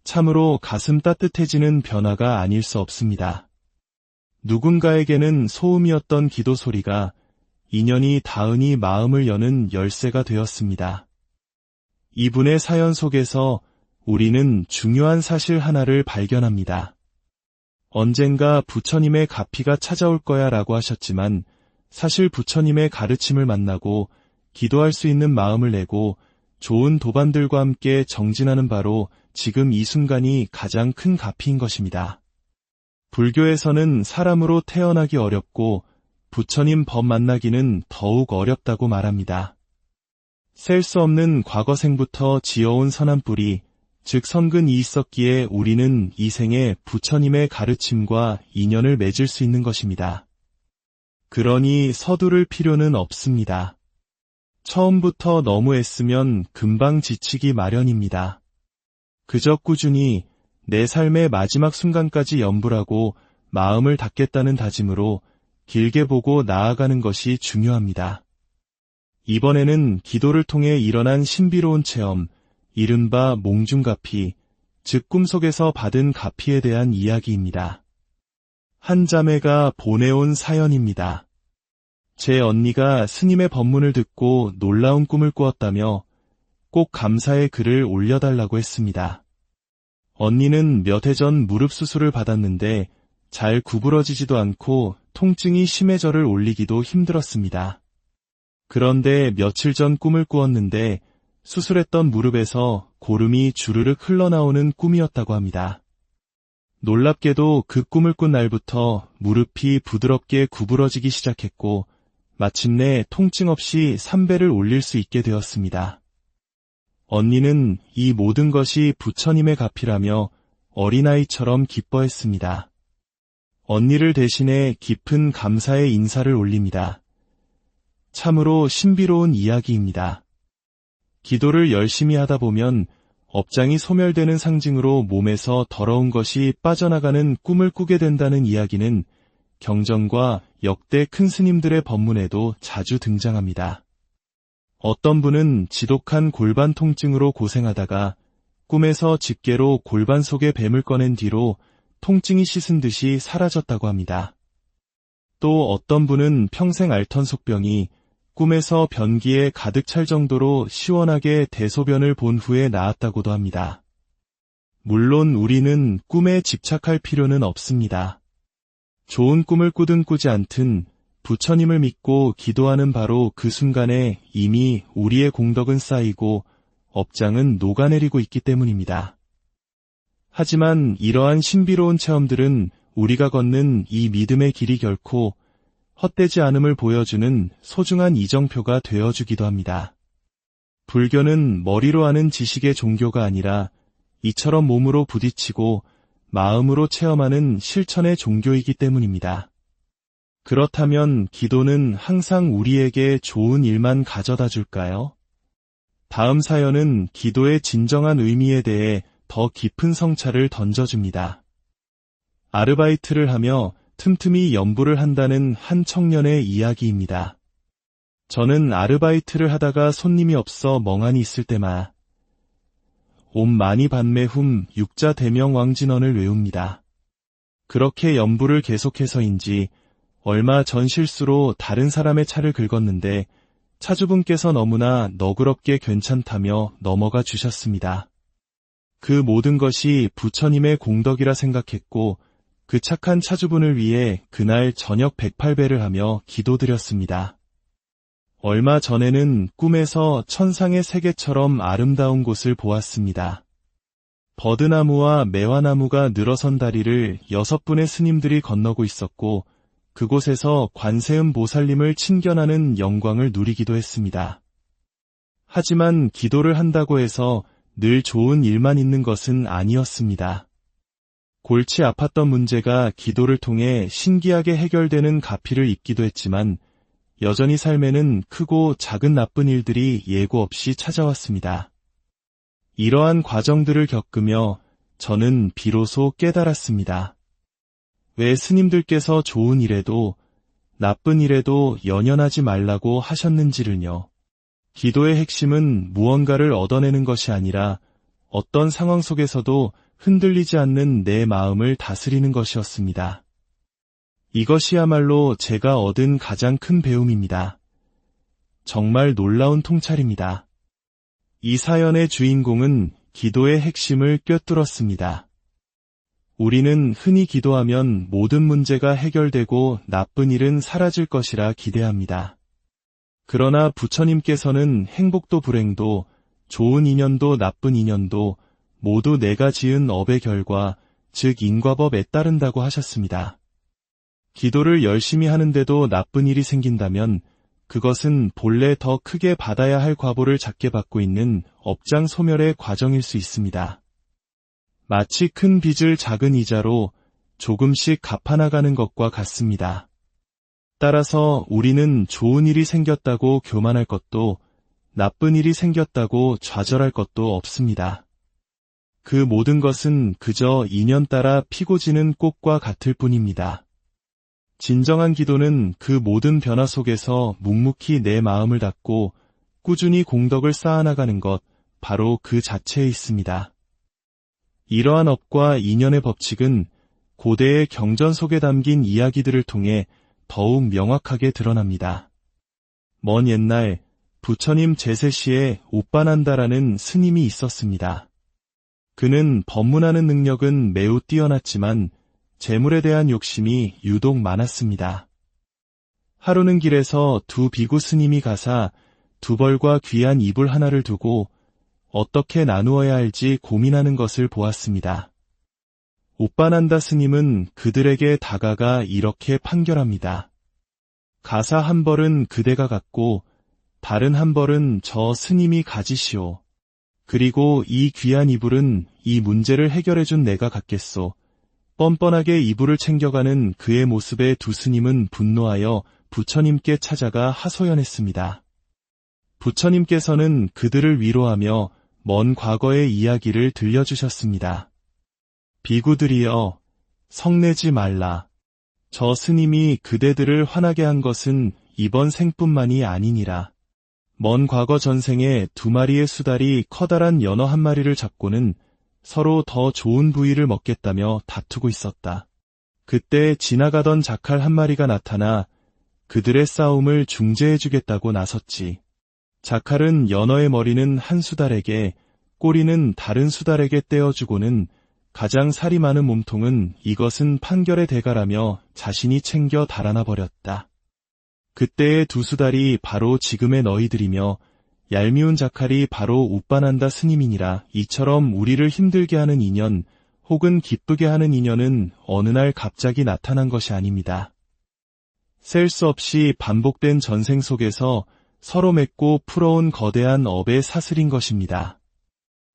참으로 가슴 따뜻해지는 변화가 아닐 수 없습니다. 누군가에게는 소음이었던 기도 소리가 인연이 닿으니 마음을 여는 열쇠가 되었습니다. 이분의 사연 속에서 우리는 중요한 사실 하나를 발견합니다. 언젠가 부처님의 가피가 찾아올 거야 라고 하셨지만 사실 부처님의 가르침을 만나고 기도할 수 있는 마음을 내고 좋은 도반들과 함께 정진하는 바로 지금 이 순간이 가장 큰 가피인 것입니다. 불교에서는 사람으로 태어나기 어렵고 부처님 법 만나기는 더욱 어렵다고 말합니다. 셀 수 없는 과거생부터 지어온 선한 뿌리, 즉 선근이 있었기에 우리는 이 생에 부처님의 가르침과 인연을 맺을 수 있는 것입니다. 그러니 서두를 필요는 없습니다. 처음부터 너무 애쓰면 금방 지치기 마련입니다. 그저 꾸준히 내 삶의 마지막 순간까지 염불하고 마음을 닫겠다는 다짐으로 길게 보고 나아가는 것이 중요합니다. 이번에는 기도를 통해 일어난 신비로운 체험, 이른바 몽중가피, 즉 꿈속에서 받은 가피에 대한 이야기입니다. 한 자매가 보내온 사연입니다. 제 언니가 스님의 법문을 듣고 놀라운 꿈을 꾸었다며 꼭 감사의 글을 올려달라고 했습니다. 언니는 몇 해 전 무릎 수술을 받았는데 잘 구부러지지도 않고 통증이 심해 저를 올리기도 힘들었습니다. 그런데 며칠 전 꿈을 꾸었는데 수술했던 무릎에서 고름이 주르륵 흘러나오는 꿈이었다고 합니다. 놀랍게도 그 꿈을 꾼 날부터 무릎이 부드럽게 구부러지기 시작했고 마침내 통증 없이 3배를 올릴 수 있게 되었습니다. 언니는 이 모든 것이 부처님의 가피라며 어린아이처럼 기뻐했습니다. 언니를 대신해 깊은 감사의 인사를 올립니다. 참으로 신비로운 이야기입니다. 기도를 열심히 하다 보면 업장이 소멸되는 상징으로 몸에서 더러운 것이 빠져나가는 꿈을 꾸게 된다는 이야기는 경전과 역대 큰 스님들의 법문에도 자주 등장합니다. 어떤 분은 지독한 골반 통증으로 고생하다가 꿈에서 집게로 골반 속의 뱀을 꺼낸 뒤로 통증이 씻은 듯이 사라졌다고 합니다. 또 어떤 분은 평생 앓던 속병이 꿈에서 변기에 가득 찰 정도로 시원하게 대소변을 본 후에 나았다고도 합니다. 물론 우리는 꿈에 집착할 필요는 없습니다. 좋은 꿈을 꾸든 꾸지 않든 부처님을 믿고 기도하는 바로 그 순간에 이미 우리의 공덕은 쌓이고 업장은 녹아내리고 있기 때문입니다. 하지만 이러한 신비로운 체험들은 우리가 걷는 이 믿음의 길이 결코 헛되지 않음을 보여주는 소중한 이정표가 되어주기도 합니다. 불교는 머리로 아는 지식의 종교가 아니라 이처럼 몸으로 부딪히고 마음으로 체험하는 실천의 종교이기 때문입니다. 그렇다면 기도는 항상 우리에게 좋은 일만 가져다 줄까요? 다음 사연은 기도의 진정한 의미에 대해 더 깊은 성찰을 던져줍니다. 아르바이트를 하며 틈틈이 연부를 한다는 한 청년의 이야기입니다. 저는 아르바이트를 하다가 손님이 없어 멍하니 있을 때마 옴 마니 padme 훔 육자 대명 왕진언을 외웁니다. 그렇게 연부를 계속해서인지 얼마 전 실수로 다른 사람의 차를 긁었는데 차주분께서 너무나 너그럽게 괜찮다며 넘어가 주셨습니다. 그 모든 것이 부처님의 공덕이라 생각했고 그 착한 차주분을 위해 그날 저녁 108배를 하며 기도드렸습니다. 얼마 전에는 꿈에서 천상의 세계처럼 아름다운 곳을 보았습니다. 버드나무와 매화나무가 늘어선 다리를 6분의 스님들이 건너고 있었고 그곳에서 관세음 보살님을 친견하는 영광을 누리기도 했습니다. 하지만 기도를 한다고 해서 늘 좋은 일만 있는 것은 아니었습니다. 골치 아팠던 문제가 기도를 통해 신기하게 해결되는 가피를 입기도 했지만 여전히 삶에는 크고 작은 나쁜 일들이 예고 없이 찾아왔습니다. 이러한 과정들을 겪으며 저는 비로소 깨달았습니다. 왜 스님들께서 좋은 일에도 나쁜 일에도 연연하지 말라고 하셨는지를요. 기도의 핵심은 무언가를 얻어내는 것이 아니라 어떤 상황 속에서도 흔들리지 않는 내 마음을 다스리는 것이었습니다. 이것이야말로 제가 얻은 가장 큰 배움입니다. 정말 놀라운 통찰입니다. 이 사연의 주인공은 기도의 핵심을 꿰뚫었습니다. 우리는 흔히 기도하면 모든 문제가 해결되고 나쁜 일은 사라질 것이라 기대합니다. 그러나 부처님께서는 행복도 불행도 좋은 인연도 나쁜 인연도 모두 내가 지은 업의 결과, 즉 인과법에 따른다고 하셨습니다. 기도를 열심히 하는데도 나쁜 일이 생긴다면 그것은 본래 더 크게 받아야 할 과보를 작게 받고 있는 업장 소멸의 과정일 수 있습니다. 마치 큰 빚을 작은 이자로 조금씩 갚아나가는 것과 같습니다. 따라서 우리는 좋은 일이 생겼다고 교만할 것도 나쁜 일이 생겼다고 좌절할 것도 없습니다. 그 모든 것은 그저 인연 따라 피고 지는 꽃과 같을 뿐입니다. 진정한 기도는 그 모든 변화 속에서 묵묵히 내 마음을 닫고 꾸준히 공덕을 쌓아나가는 것, 바로 그 자체에 있습니다. 이러한 업과 인연의 법칙은 고대의 경전 속에 담긴 이야기들을 통해 더욱 명확하게 드러납니다. 먼 옛날 부처님 제세시에 오빠난다라는 스님이 있었습니다. 그는 법문하는 능력은 매우 뛰어났지만 재물에 대한 욕심이 유독 많았습니다. 하루는 길에서 두 비구 스님이 가사 두 벌과 귀한 이불 하나를 두고 어떻게 나누어야 할지 고민하는 것을 보았습니다. 오빠난다 스님은 그들에게 다가가 이렇게 판결합니다. 가사 한 벌은 그대가 갖고 다른 한 벌은 저 스님이 가지시오. 그리고 이 귀한 이불은 이 문제를 해결해준 내가 갖겠소. 뻔뻔하게 이불을 챙겨가는 그의 모습에 두 스님은 분노하여 부처님께 찾아가 하소연했습니다. 부처님께서는 그들을 위로하며 먼 과거의 이야기를 들려주셨습니다. 비구들이여, 성내지 말라. 저 스님이 그대들을 화나게 한 것은 이번 생뿐만이 아니니라. 먼 과거 전생에 두 마리의 수달이 커다란 연어 한 마리를 잡고는 서로 더 좋은 부위를 먹겠다며 다투고 있었다. 그때 지나가던 자칼 한 마리가 나타나 그들의 싸움을 중재해주겠다고 나섰지. 자칼은 연어의 머리는 한 수달에게, 꼬리는 다른 수달에게 떼어주고는 가장 살이 많은 몸통은 이것은 판결의 대가라며 자신이 챙겨 달아나 버렸다. 그때의 두 수달이 바로 지금의 너희들이며 얄미운 자칼이 바로 우빠난다 스님이니라. 이처럼 우리를 힘들게 하는 인연 혹은 기쁘게 하는 인연은 어느 날 갑자기 나타난 것이 아닙니다. 셀 수 없이 반복된 전생 속에서 서로 맺고 풀어온 거대한 업의 사슬인 것입니다.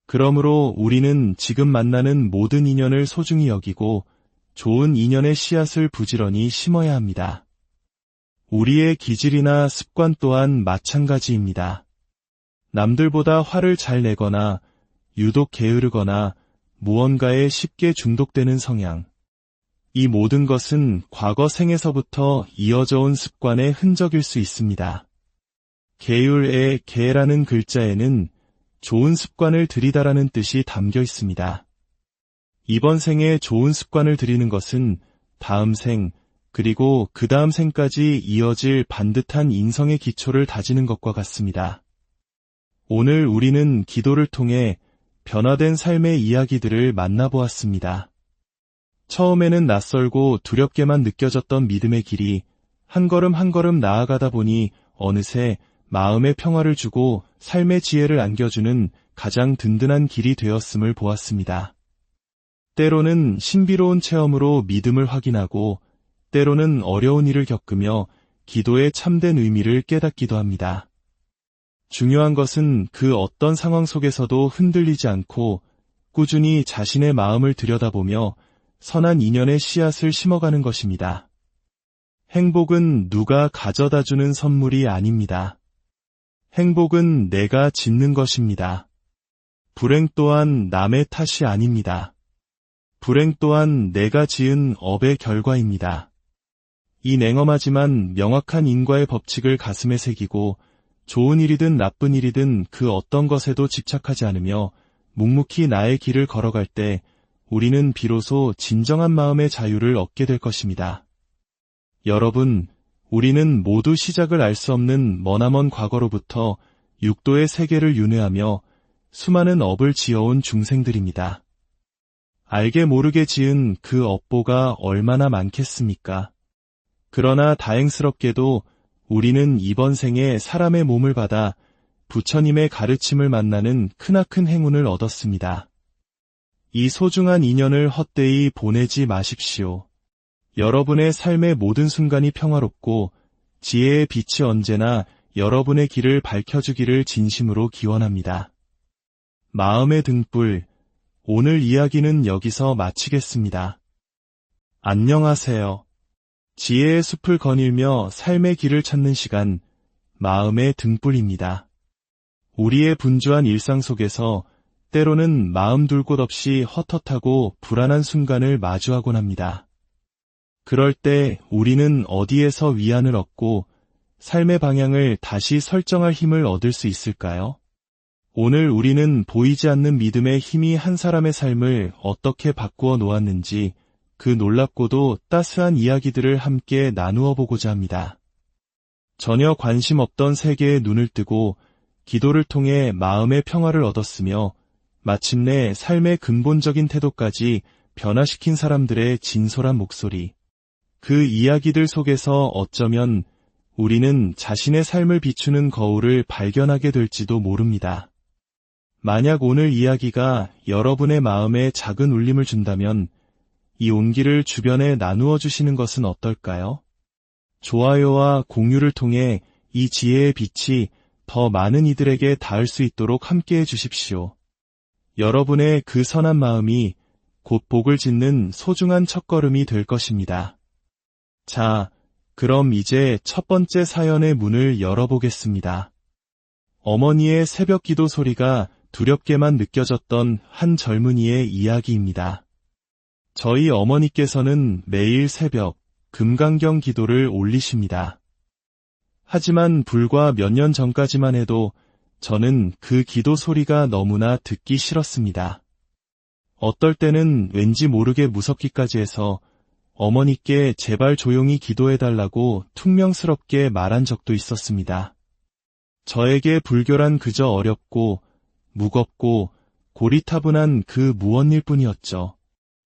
그러므로 우리는 지금 만나는 모든 인연을 소중히 여기고 좋은 인연의 씨앗을 부지런히 심어야 합니다. 우리의 기질이나 습관 또한 마찬가지입니다. 남들보다 화를 잘 내거나 유독 게으르거나 무언가에 쉽게 중독되는 성향. 이 모든 것은 과거 생에서부터 이어져 온 습관의 흔적일 수 있습니다. 계율의 계라는 글자에는 좋은 습관을 들이다라는 뜻이 담겨 있습니다. 이번 생에 좋은 습관을 들이는 것은 다음 생, 그리고 그 다음 생까지 이어질 반듯한 인성의 기초를 다지는 것과 같습니다. 오늘 우리는 기도를 통해 변화된 삶의 이야기들을 만나보았습니다. 처음에는 낯설고 두렵게만 느껴졌던 믿음의 길이 한 걸음 한 걸음 나아가다 보니 어느새 마음의 평화를 주고 삶의 지혜를 안겨주는 가장 든든한 길이 되었음을 보았습니다. 때로는 신비로운 체험으로 믿음을 확인하고 때로는 어려운 일을 겪으며 기도의 참된 의미를 깨닫기도 합니다. 중요한 것은 그 어떤 상황 속에서도 흔들리지 않고 꾸준히 자신의 마음을 들여다보며 선한 인연의 씨앗을 심어가는 것입니다. 행복은 누가 가져다주는 선물이 아닙니다. 행복은 내가 짓는 것입니다. 불행 또한 남의 탓이 아닙니다. 불행 또한 내가 지은 업의 결과입니다. 이 냉엄하지만 명확한 인과의 법칙을 가슴에 새기고 좋은 일이든 나쁜 일이든 그 어떤 것에도 집착하지 않으며 묵묵히 나의 길을 걸어갈 때 우리는 비로소 진정한 마음의 자유를 얻게 될 것입니다. 여러분, 우리는 모두 시작을 알 수 없는 머나먼 과거로부터 육도의 세계를 윤회하며 수많은 업을 지어온 중생들입니다. 알게 모르게 지은 그 업보가 얼마나 많겠습니까? 그러나 다행스럽게도 우리는 이번 생에 사람의 몸을 받아 부처님의 가르침을 만나는 크나큰 행운을 얻었습니다. 이 소중한 인연을 헛되이 보내지 마십시오. 여러분의 삶의 모든 순간이 평화롭고 지혜의 빛이 언제나 여러분의 길을 밝혀주기를 진심으로 기원합니다. 마음의 등불, 오늘 이야기는 여기서 마치겠습니다. 안녕하세요. 지혜의 숲을 거닐며 삶의 길을 찾는 시간, 마음의 등불입니다. 우리의 분주한 일상 속에서 때로는 마음 둘 곳 없이 헛헛하고 불안한 순간을 마주하곤 합니다. 그럴 때 우리는 어디에서 위안을 얻고 삶의 방향을 다시 설정할 힘을 얻을 수 있을까요? 오늘 우리는 보이지 않는 믿음의 힘이 한 사람의 삶을 어떻게 바꾸어 놓았는지 그 놀랍고도 따스한 이야기들을 함께 나누어 보고자 합니다. 전혀 관심 없던 세계에 눈을 뜨고 기도를 통해 마음의 평화를 얻었으며 마침내 삶의 근본적인 태도까지 변화시킨 사람들의 진솔한 목소리. 그 이야기들 속에서 어쩌면 우리는 자신의 삶을 비추는 거울을 발견하게 될지도 모릅니다. 만약 오늘 이야기가 여러분의 마음에 작은 울림을 준다면 이 온기를 주변에 나누어 주시는 것은 어떨까요? 좋아요와 공유를 통해 이 지혜의 빛이 더 많은 이들에게 닿을 수 있도록 함께해 주십시오. 여러분의 그 선한 마음이 곧 복을 짓는 소중한 첫걸음이 될 것입니다. 자, 그럼 이제 첫 번째 사연의 문을 열어보겠습니다. 어머니의 새벽 기도 소리가 두렵게만 느껴졌던 한 젊은이의 이야기입니다. 저희 어머니께서는 매일 새벽 금강경 기도를 올리십니다. 하지만 불과 몇 년 전까지만 해도 저는 그 기도 소리가 너무나 듣기 싫었습니다. 어떨 때는 왠지 모르게 무섭기까지 해서 어머니께 제발 조용히 기도해달라고 퉁명스럽게 말한 적도 있었습니다. 저에게 불교란 그저 어렵고 무겁고 고리타분한 그 무언일 뿐이었죠.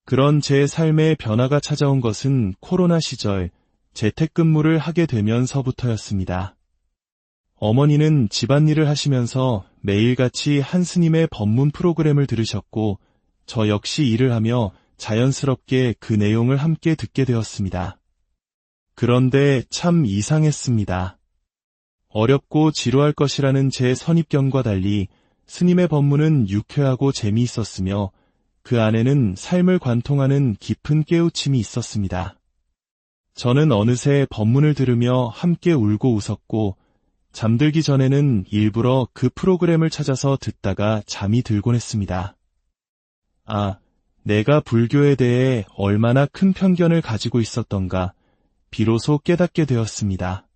그런 제 삶의 변화가 찾아온 것은 코로나 시절 재택근무를 하게 되면서부터였습니다. 어머니는 집안일을 하시면서 매일같이 한 스님의 법문 프로그램을 들으셨고 저 역시 일을 하며 자연스럽게 그 내용을 함께 듣게 되었습니다. 그런데 참 이상했습니다. 어렵고 지루할 것이라는 제 선입견과 달리 스님의 법문은 유쾌하고 재미있었으며 그 안에는 삶을 관통하는 깊은 깨우침이 있었습니다. 저는 어느새 법문을 들으며 함께 울고 웃었고 잠들기 전에는 일부러 그 프로그램을 찾아서 듣다가 잠이 들곤 했습니다. 아, 내가 불교에 대해 얼마나 큰 편견을 가지고 있었던가 비로소 깨닫게 되었습니다.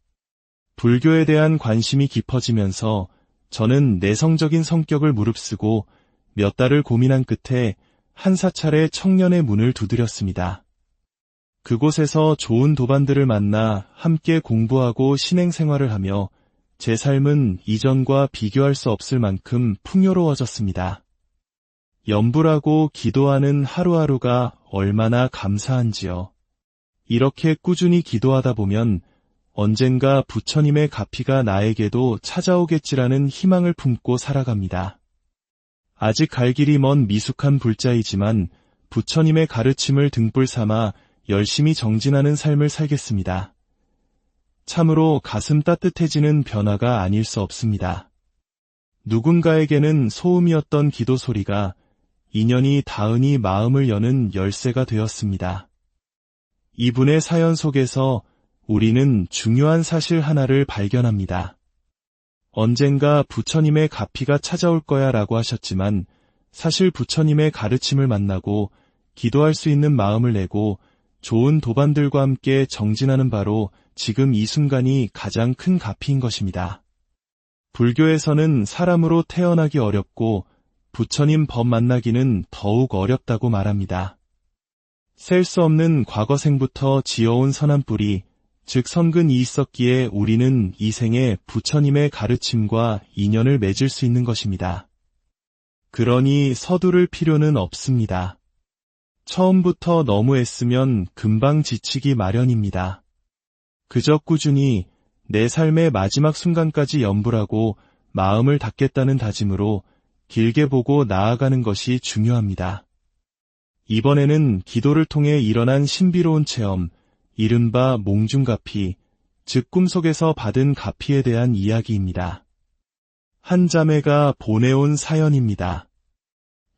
불교에 대한 관심이 깊어지면서 저는 내성적인 성격을 무릅쓰고 몇 달을 고민한 끝에 한 사찰의 청년의 문을 두드렸습니다. 그곳에서 좋은 도반들을 만나 함께 공부하고 신행생활을 하며 제 삶은 이전과 비교할 수 없을 만큼 풍요로워졌습니다. 염불하고 기도하는 하루하루가 얼마나 감사한지요. 이렇게 꾸준히 기도하다 보면 언젠가 부처님의 가피가 나에게도 찾아오겠지라는 희망을 품고 살아갑니다. 아직 갈 길이 먼 미숙한 불자이지만 부처님의 가르침을 등불 삼아 열심히 정진하는 삶을 살겠습니다. 참으로 가슴 따뜻해지는 변화가 아닐 수 없습니다. 누군가에게는 소음이었던 기도 소리가 인연이 닿으니 마음을 여는 열쇠가 되었습니다. 이분의 사연 속에서 우리는 중요한 사실 하나를 발견합니다. 언젠가 부처님의 가피가 찾아올 거야 라고 하셨지만 사실 부처님의 가르침을 만나고 기도할 수 있는 마음을 내고 좋은 도반들과 함께 정진하는 바로 지금 이 순간이 가장 큰 가피인 것입니다. 불교에서는 사람으로 태어나기 어렵고 부처님 법 만나기는 더욱 어렵다고 말합니다. 셀 수 없는 과거생부터 지어온 선한 뿌리, 즉 선근이 있었기에 우리는 이 생에 부처님의 가르침과 인연을 맺을 수 있는 것입니다. 그러니 서두를 필요는 없습니다. 처음부터 너무 애쓰면 금방 지치기 마련입니다. 그저 꾸준히 내 삶의 마지막 순간까지 염불하고 마음을 닫겠다는 다짐으로 길게 보고 나아가는 것이 중요합니다. 이번에는 기도를 통해 일어난 신비로운 체험, 이른바 몽중가피, 즉 꿈속에서 받은 가피에 대한 이야기입니다. 한 자매가 보내온 사연입니다.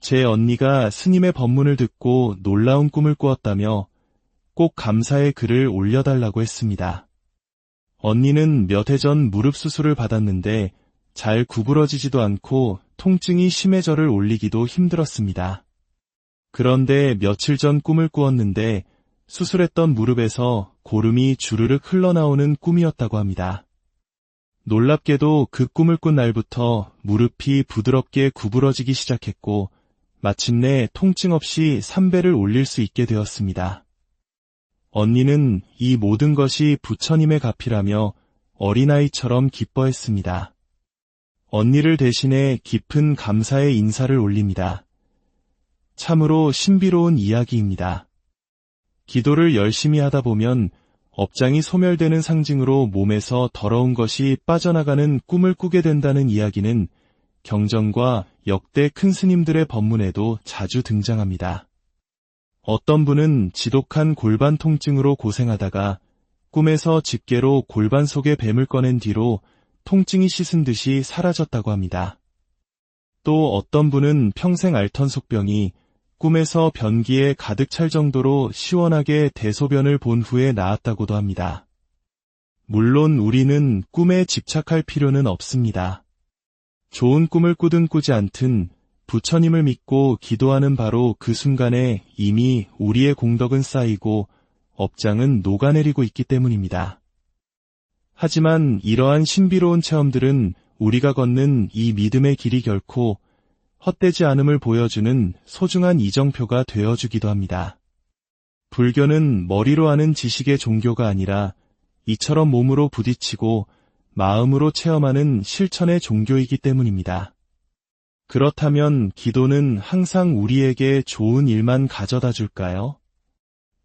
제 언니가 스님의 법문을 듣고 놀라운 꿈을 꾸었다며 꼭 감사의 글을 올려달라고 했습니다. 언니는 몇 해 전 무릎 수술을 받았는데 잘 구부러지지도 않고 통증이 심해 저를 올리기도 힘들었습니다. 그런데 며칠 전 꿈을 꾸었는데 수술했던 무릎에서 고름이 주르륵 흘러나오는 꿈이었다고 합니다. 놀랍게도 그 꿈을 꾼 날부터 무릎이 부드럽게 구부러지기 시작했고 마침내 통증 없이 3배를 올릴 수 있게 되었습니다. 언니는 이 모든 것이 부처님의 가피라며 어린아이처럼 기뻐했습니다. 언니를 대신해 깊은 감사의 인사를 올립니다. 참으로 신비로운 이야기입니다. 기도를 열심히 하다 보면 업장이 소멸되는 상징으로 몸에서 더러운 것이 빠져나가는 꿈을 꾸게 된다는 이야기는 경전과 역대 큰 스님들의 법문에도 자주 등장합니다. 어떤 분은 지독한 골반 통증으로 고생하다가 꿈에서 집게로 골반 속에 뱀을 꺼낸 뒤로 통증이 씻은 듯이 사라졌다고 합니다. 또 어떤 분은 평생 앓던 속병이 꿈에서 변기에 가득 찰 정도로 시원하게 대소변을 본 후에 나았다고도 합니다. 물론 우리는 꿈에 집착할 필요는 없습니다. 좋은 꿈을 꾸든 꾸지 않든 부처님을 믿고 기도하는 바로 그 순간에 이미 우리의 공덕은 쌓이고 업장은 녹아내리고 있기 때문입니다. 하지만 이러한 신비로운 체험들은 우리가 걷는 이 믿음의 길이 결코 헛되지 않음을 보여주는 소중한 이정표가 되어주기도 합니다. 불교는 머리로 아는 지식의 종교가 아니라 이처럼 몸으로 부딪히고 마음으로 체험하는 실천의 종교이기 때문입니다. 그렇다면 기도는 항상 우리에게 좋은 일만 가져다 줄까요?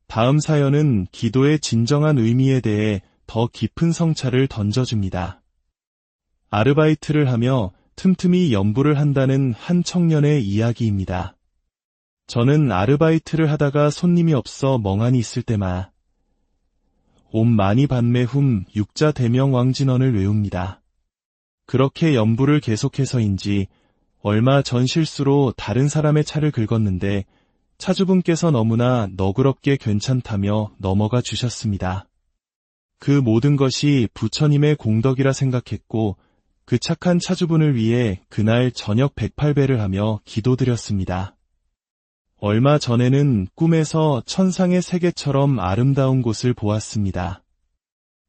다음 사연은 기도의 진정한 의미에 대해 더 깊은 성찰을 던져줍니다. 아르바이트를 하며 틈틈이 연부를 한다는 한 청년의 이야기입니다. 저는 아르바이트를 하다가 손님이 없어 멍하니 있을 때마 옴 마니 padme 훔 육자 대명 왕진언을 외웁니다. 그렇게 연부를 계속해서인지 얼마 전 실수로 다른 사람의 차를 긁었는데 차주분께서 너무나 너그럽게 괜찮다며 넘어가 주셨습니다. 그 모든 것이 부처님의 공덕이라 생각했고 그 착한 차주분을 위해 그날 저녁 108배를 하며 기도드렸습니다. 얼마 전에는 꿈에서 천상의 세계처럼 아름다운 곳을 보았습니다.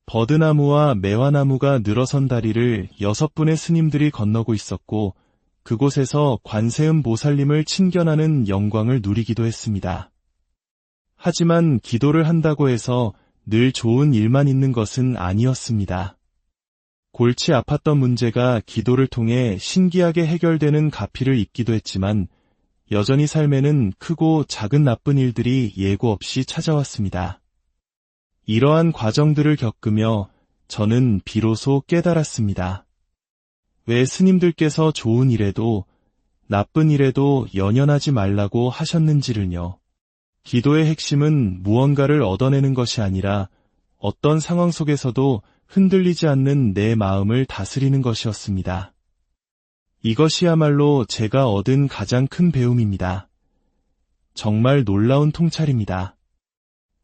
버드나무와 매화나무가 늘어선 다리를 6분의 스님들이 건너고 있었고 그곳에서 관세음 보살님을 친견하는 영광을 누리기도 했습니다. 하지만 기도를 한다고 해서 늘 좋은 일만 있는 것은 아니었습니다. 골치 아팠던 문제가 기도를 통해 신기하게 해결되는 가피를 입기도 했지만 여전히 삶에는 크고 작은 나쁜 일들이 예고 없이 찾아왔습니다. 이러한 과정들을 겪으며 저는 비로소 깨달았습니다. 왜 스님들께서 좋은 일에도 나쁜 일에도 연연하지 말라고 하셨는지를요. 기도의 핵심은 무언가를 얻어내는 것이 아니라 어떤 상황 속에서도 흔들리지 않는 내 마음을 다스리는 것이었습니다. 이것이야말로 제가 얻은 가장 큰 배움입니다. 정말 놀라운 통찰입니다.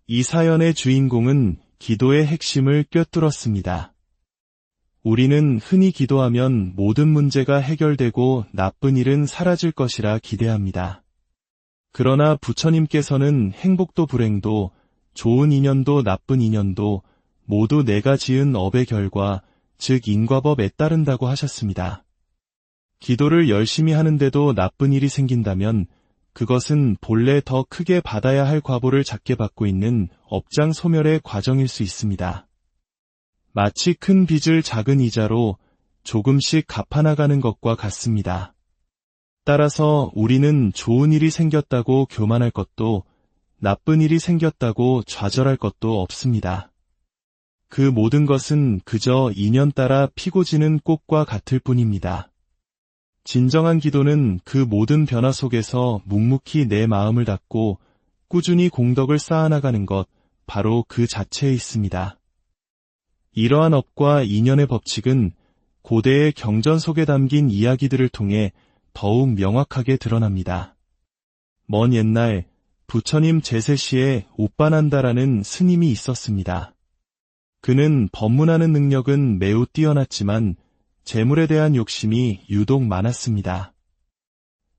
이 사연의 주인공은 기도의 핵심을 꿰뚫었습니다. 우리는 흔히 기도하면 모든 문제가 해결되고 나쁜 일은 사라질 것이라 기대합니다. 그러나 부처님께서는 행복도 불행도 좋은 인연도 나쁜 인연도 모두 내가 지은 업의 결과, 즉 인과법에 따른다고 하셨습니다. 기도를 열심히 하는데도 나쁜 일이 생긴다면 그것은 본래 더 크게 받아야 할 과보를 작게 받고 있는 업장 소멸의 과정일 수 있습니다. 마치 큰 빚을 작은 이자로 조금씩 갚아나가는 것과 같습니다. 따라서 우리는 좋은 일이 생겼다고 교만할 것도 나쁜 일이 생겼다고 좌절할 것도 없습니다. 그 모든 것은 그저 인연 따라 피고 지는 꽃과 같을 뿐입니다. 진정한 기도는 그 모든 변화 속에서 묵묵히 내 마음을 닫고 꾸준히 공덕을 쌓아나가는 것, 바로 그 자체에 있습니다. 이러한 업과 인연의 법칙은 고대의 경전 속에 담긴 이야기들을 통해 더욱 명확하게 드러납니다. 먼 옛날 부처님 제세시에 오빠난다라는 스님이 있었습니다. 그는 법문하는 능력은 매우 뛰어났지만 재물에 대한 욕심이 유독 많았습니다.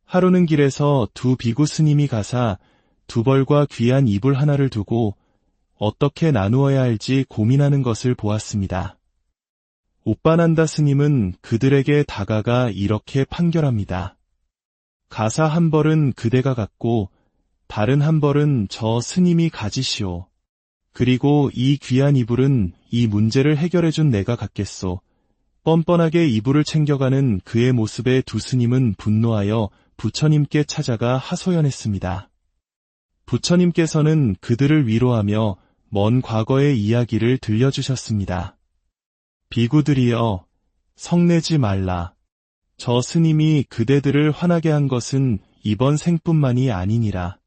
하루는 길에서 두 비구 스님이 가사 두 벌과 귀한 이불 하나를 두고 어떻게 나누어야 할지 고민하는 것을 보았습니다. 오빠난다 스님은 그들에게 다가가 이렇게 판결합니다. 가사 한 벌은 그대가 갖고 다른 한 벌은 저 스님이 가지시오. 그리고 이 귀한 이불은 이 문제를 해결해준 내가 갖겠소. 뻔뻔하게 이불을 챙겨가는 그의 모습에 두 스님은 분노하여 부처님께 찾아가 하소연했습니다. 부처님께서는 그들을 위로하며 먼 과거의 이야기를 들려주셨습니다. 비구들이여, 성내지 말라. 저 스님이 그대들을 화나게 한 것은 이번 생뿐만이 아니니라.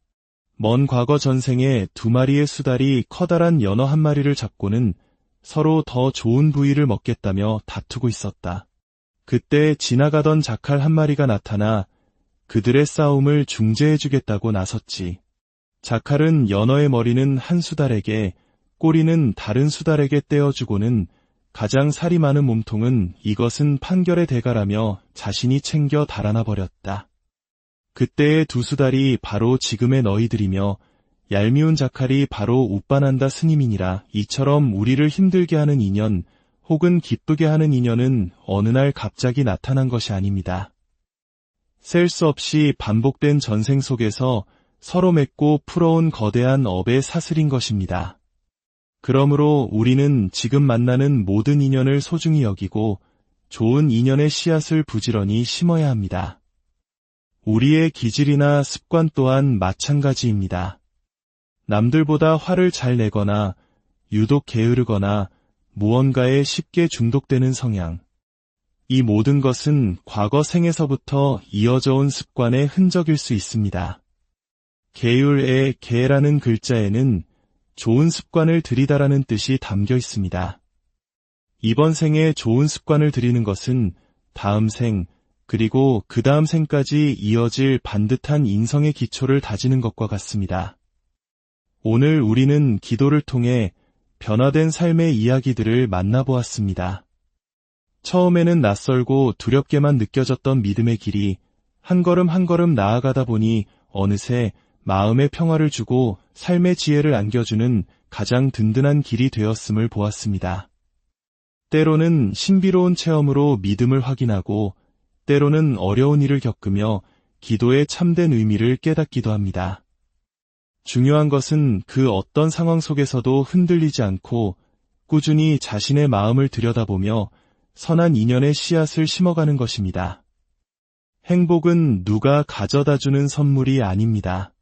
먼 과거 전생에 두 마리의 수달이 커다란 연어 한 마리를 잡고는 서로 더 좋은 부위를 먹겠다며 다투고 있었다. 그때 지나가던 자칼 한 마리가 나타나 그들의 싸움을 중재해주겠다고 나섰지. 자칼은 연어의 머리는 한 수달에게, 꼬리는 다른 수달에게 떼어주고는 가장 살이 많은 몸통은 이것은 판결의 대가라며 자신이 챙겨 달아나 버렸다. 그때의 두 수달이 바로 지금의 너희들이며 얄미운 자칼이 바로 오빠난다 스님이니라. 이처럼 우리를 힘들게 하는 인연 혹은 기쁘게 하는 인연은 어느 날 갑자기 나타난 것이 아닙니다. 셀 수 없이 반복된 전생 속에서 서로 맺고 풀어온 거대한 업의 사슬인 것입니다. 그러므로 우리는 지금 만나는 모든 인연을 소중히 여기고 좋은 인연의 씨앗을 부지런히 심어야 합니다. 우리의 기질이나 습관 또한 마찬가지입니다. 남들보다 화를 잘 내거나 유독 게으르거나 무언가에 쉽게 중독되는 성향. 이 모든 것은 과거 생에서부터 이어져 온 습관의 흔적일 수 있습니다. 계율의 계라는 글자에는 좋은 습관을 들이다라는 뜻이 담겨 있습니다. 이번 생에 좋은 습관을 들이는 것은 다음 생, 그리고 그 다음 생까지 이어질 반듯한 인성의 기초를 다지는 것과 같습니다. 오늘 우리는 기도를 통해 변화된 삶의 이야기들을 만나보았습니다. 처음에는 낯설고 두렵게만 느껴졌던 믿음의 길이 한 걸음 한 걸음 나아가다 보니 어느새 마음의 평화를 주고 삶의 지혜를 안겨주는 가장 든든한 길이 되었음을 보았습니다. 때로는 신비로운 체험으로 믿음을 확인하고 때로는 어려운 일을 겪으며 기도의 참된 의미를 깨닫기도 합니다. 중요한 것은 그 어떤 상황 속에서도 흔들리지 않고 꾸준히 자신의 마음을 들여다보며 선한 인연의 씨앗을 심어가는 것입니다. 행복은 누가 가져다주는 선물이 아닙니다.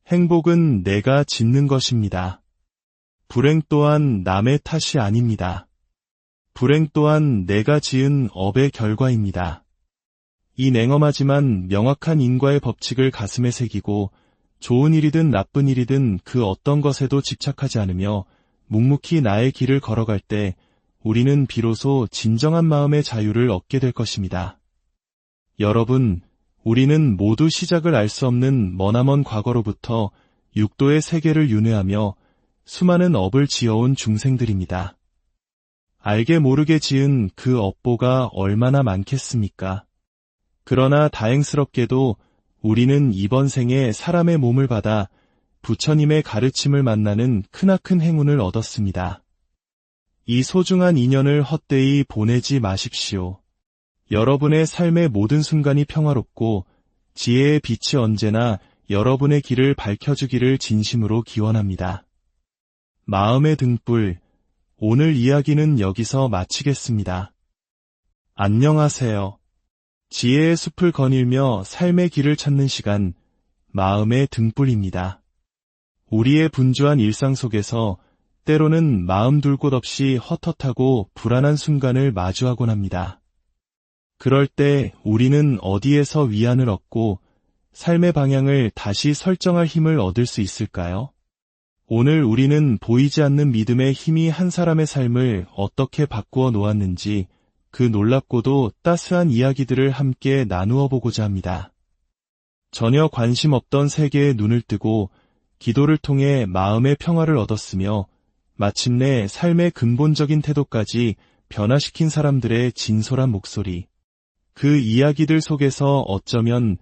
행복은 내가 짓는 것입니다. 불행 또한 남의 탓이 아닙니다. 불행 또한 내가 지은 업의 결과입니다. 이 냉엄하지만 명확한 인과의 법칙을 가슴에 새기고 좋은 일이든 나쁜 일이든 그 어떤 것에도 집착하지 않으며 묵묵히 나의 길을 걸어갈 때 우리는 비로소 진정한 마음의 자유를 얻게 될 것입니다. 여러분, 우리는 모두 시작을 알 수 없는 머나먼 과거로부터 육도의 세계를 윤회하며 수많은 업을 지어온 중생들입니다. 알게 모르게 지은 그 업보가 얼마나 많겠습니까? 그러나 다행스럽게도 우리는 이번 생에 사람의 몸을 받아 부처님의 가르침을 만나는 크나큰 행운을 얻었습니다. 이 소중한 인연을 헛되이 보내지 마십시오. 여러분의 삶의 모든 순간이 평화롭고 지혜의 빛이 언제나 여러분의 길을 밝혀주기를 진심으로 기원합니다. 마음의 등불, 오늘 이야기는 여기서 마치겠습니다. 안녕하세요. 지혜의 숲을 거닐며 삶의 길을 찾는 시간, 마음의 등불입니다. 우리의 분주한 일상 속에서 때로는 마음 둘 곳 없이 헛헛하고 불안한 순간을 마주하곤 합니다. 그럴 때 우리는 어디에서 위안을 얻고 삶의 방향을 다시 설정할 힘을 얻을 수 있을까요? 오늘 우리는 보이지 않는 믿음의 힘이 한 사람의 삶을 어떻게 바꾸어 놓았는지 그 놀랍고도 따스한 이야기들을 함께 나누어 보고자 합니다. 전혀 관심 없던 세계에 눈을 뜨고 기도를 통해 마음의 평화를 얻었으며 마침내 삶의 근본적인 태도까지 변화시킨 사람들의 진솔한 목소리. 그 이야기들 속에서 어쩌면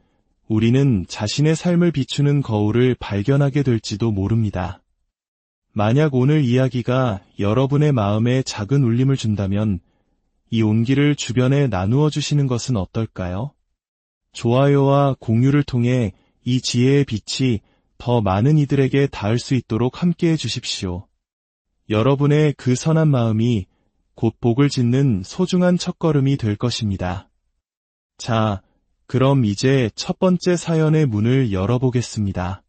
우리는 자신의 삶을 비추는 거울을 발견하게 될지도 모릅니다. 만약 오늘 이야기가 여러분의 마음에 작은 울림을 준다면 이 온기를 주변에 나누어 주시는 것은 어떨까요? 좋아요와 공유를 통해 이 지혜의 빛이 더 많은 이들에게 닿을 수 있도록 함께해 주십시오. 여러분의 그 선한 마음이 곧 복을 짓는 소중한 첫걸음이 될 것입니다. 자, 그럼 이제 첫 번째 사연의 문을 열어보겠습니다.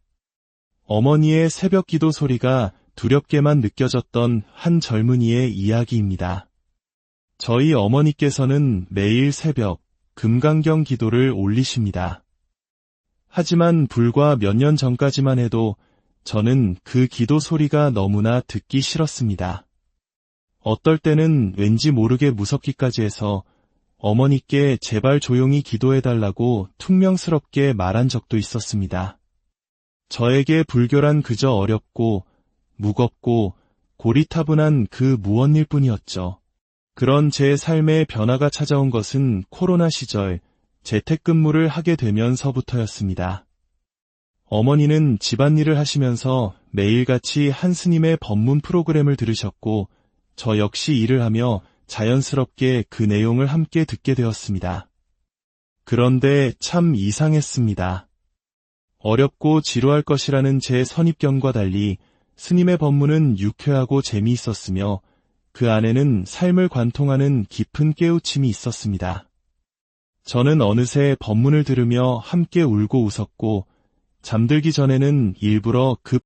어머니의 새벽 기도 소리가 두렵게만 느껴졌던 한 젊은이의 이야기입니다. 저희 어머니께서는 매일 새벽 금강경 기도를 올리십니다. 하지만 불과 몇 년 전까지만 해도 저는 그 기도 소리가 너무나 듣기 싫었습니다. 어떨 때는 왠지 모르게 무섭기까지 해서 어머니께 제발 조용히 기도해달라고 퉁명스럽게 말한 적도 있었습니다. 저에게 불교란 그저 어렵고 무겁고 고리타분한 그 무언일 뿐이었죠. 그런 제 삶의 변화가 찾아온 것은 코로나 시절 재택근무를 하게 되면서부터였습니다. 어머니는 집안일을 하시면서 매일같이 한 스님의 법문 프로그램을 들으셨고 저 역시 일을 하며 자연스럽게 그 내용을 함께 듣게 되었습니다. 그런데 참 이상했습니다. 어렵고 지루할 것이라는 제 선입견과 달리 스님의 법문은 유쾌하고 재미있었으며 그 안에는 삶을 관통하는 깊은 깨우침이 있었습니다. 저는 어느새 법문을 들으며 함께 울고 웃었고 잠들기 전에는 일부러 급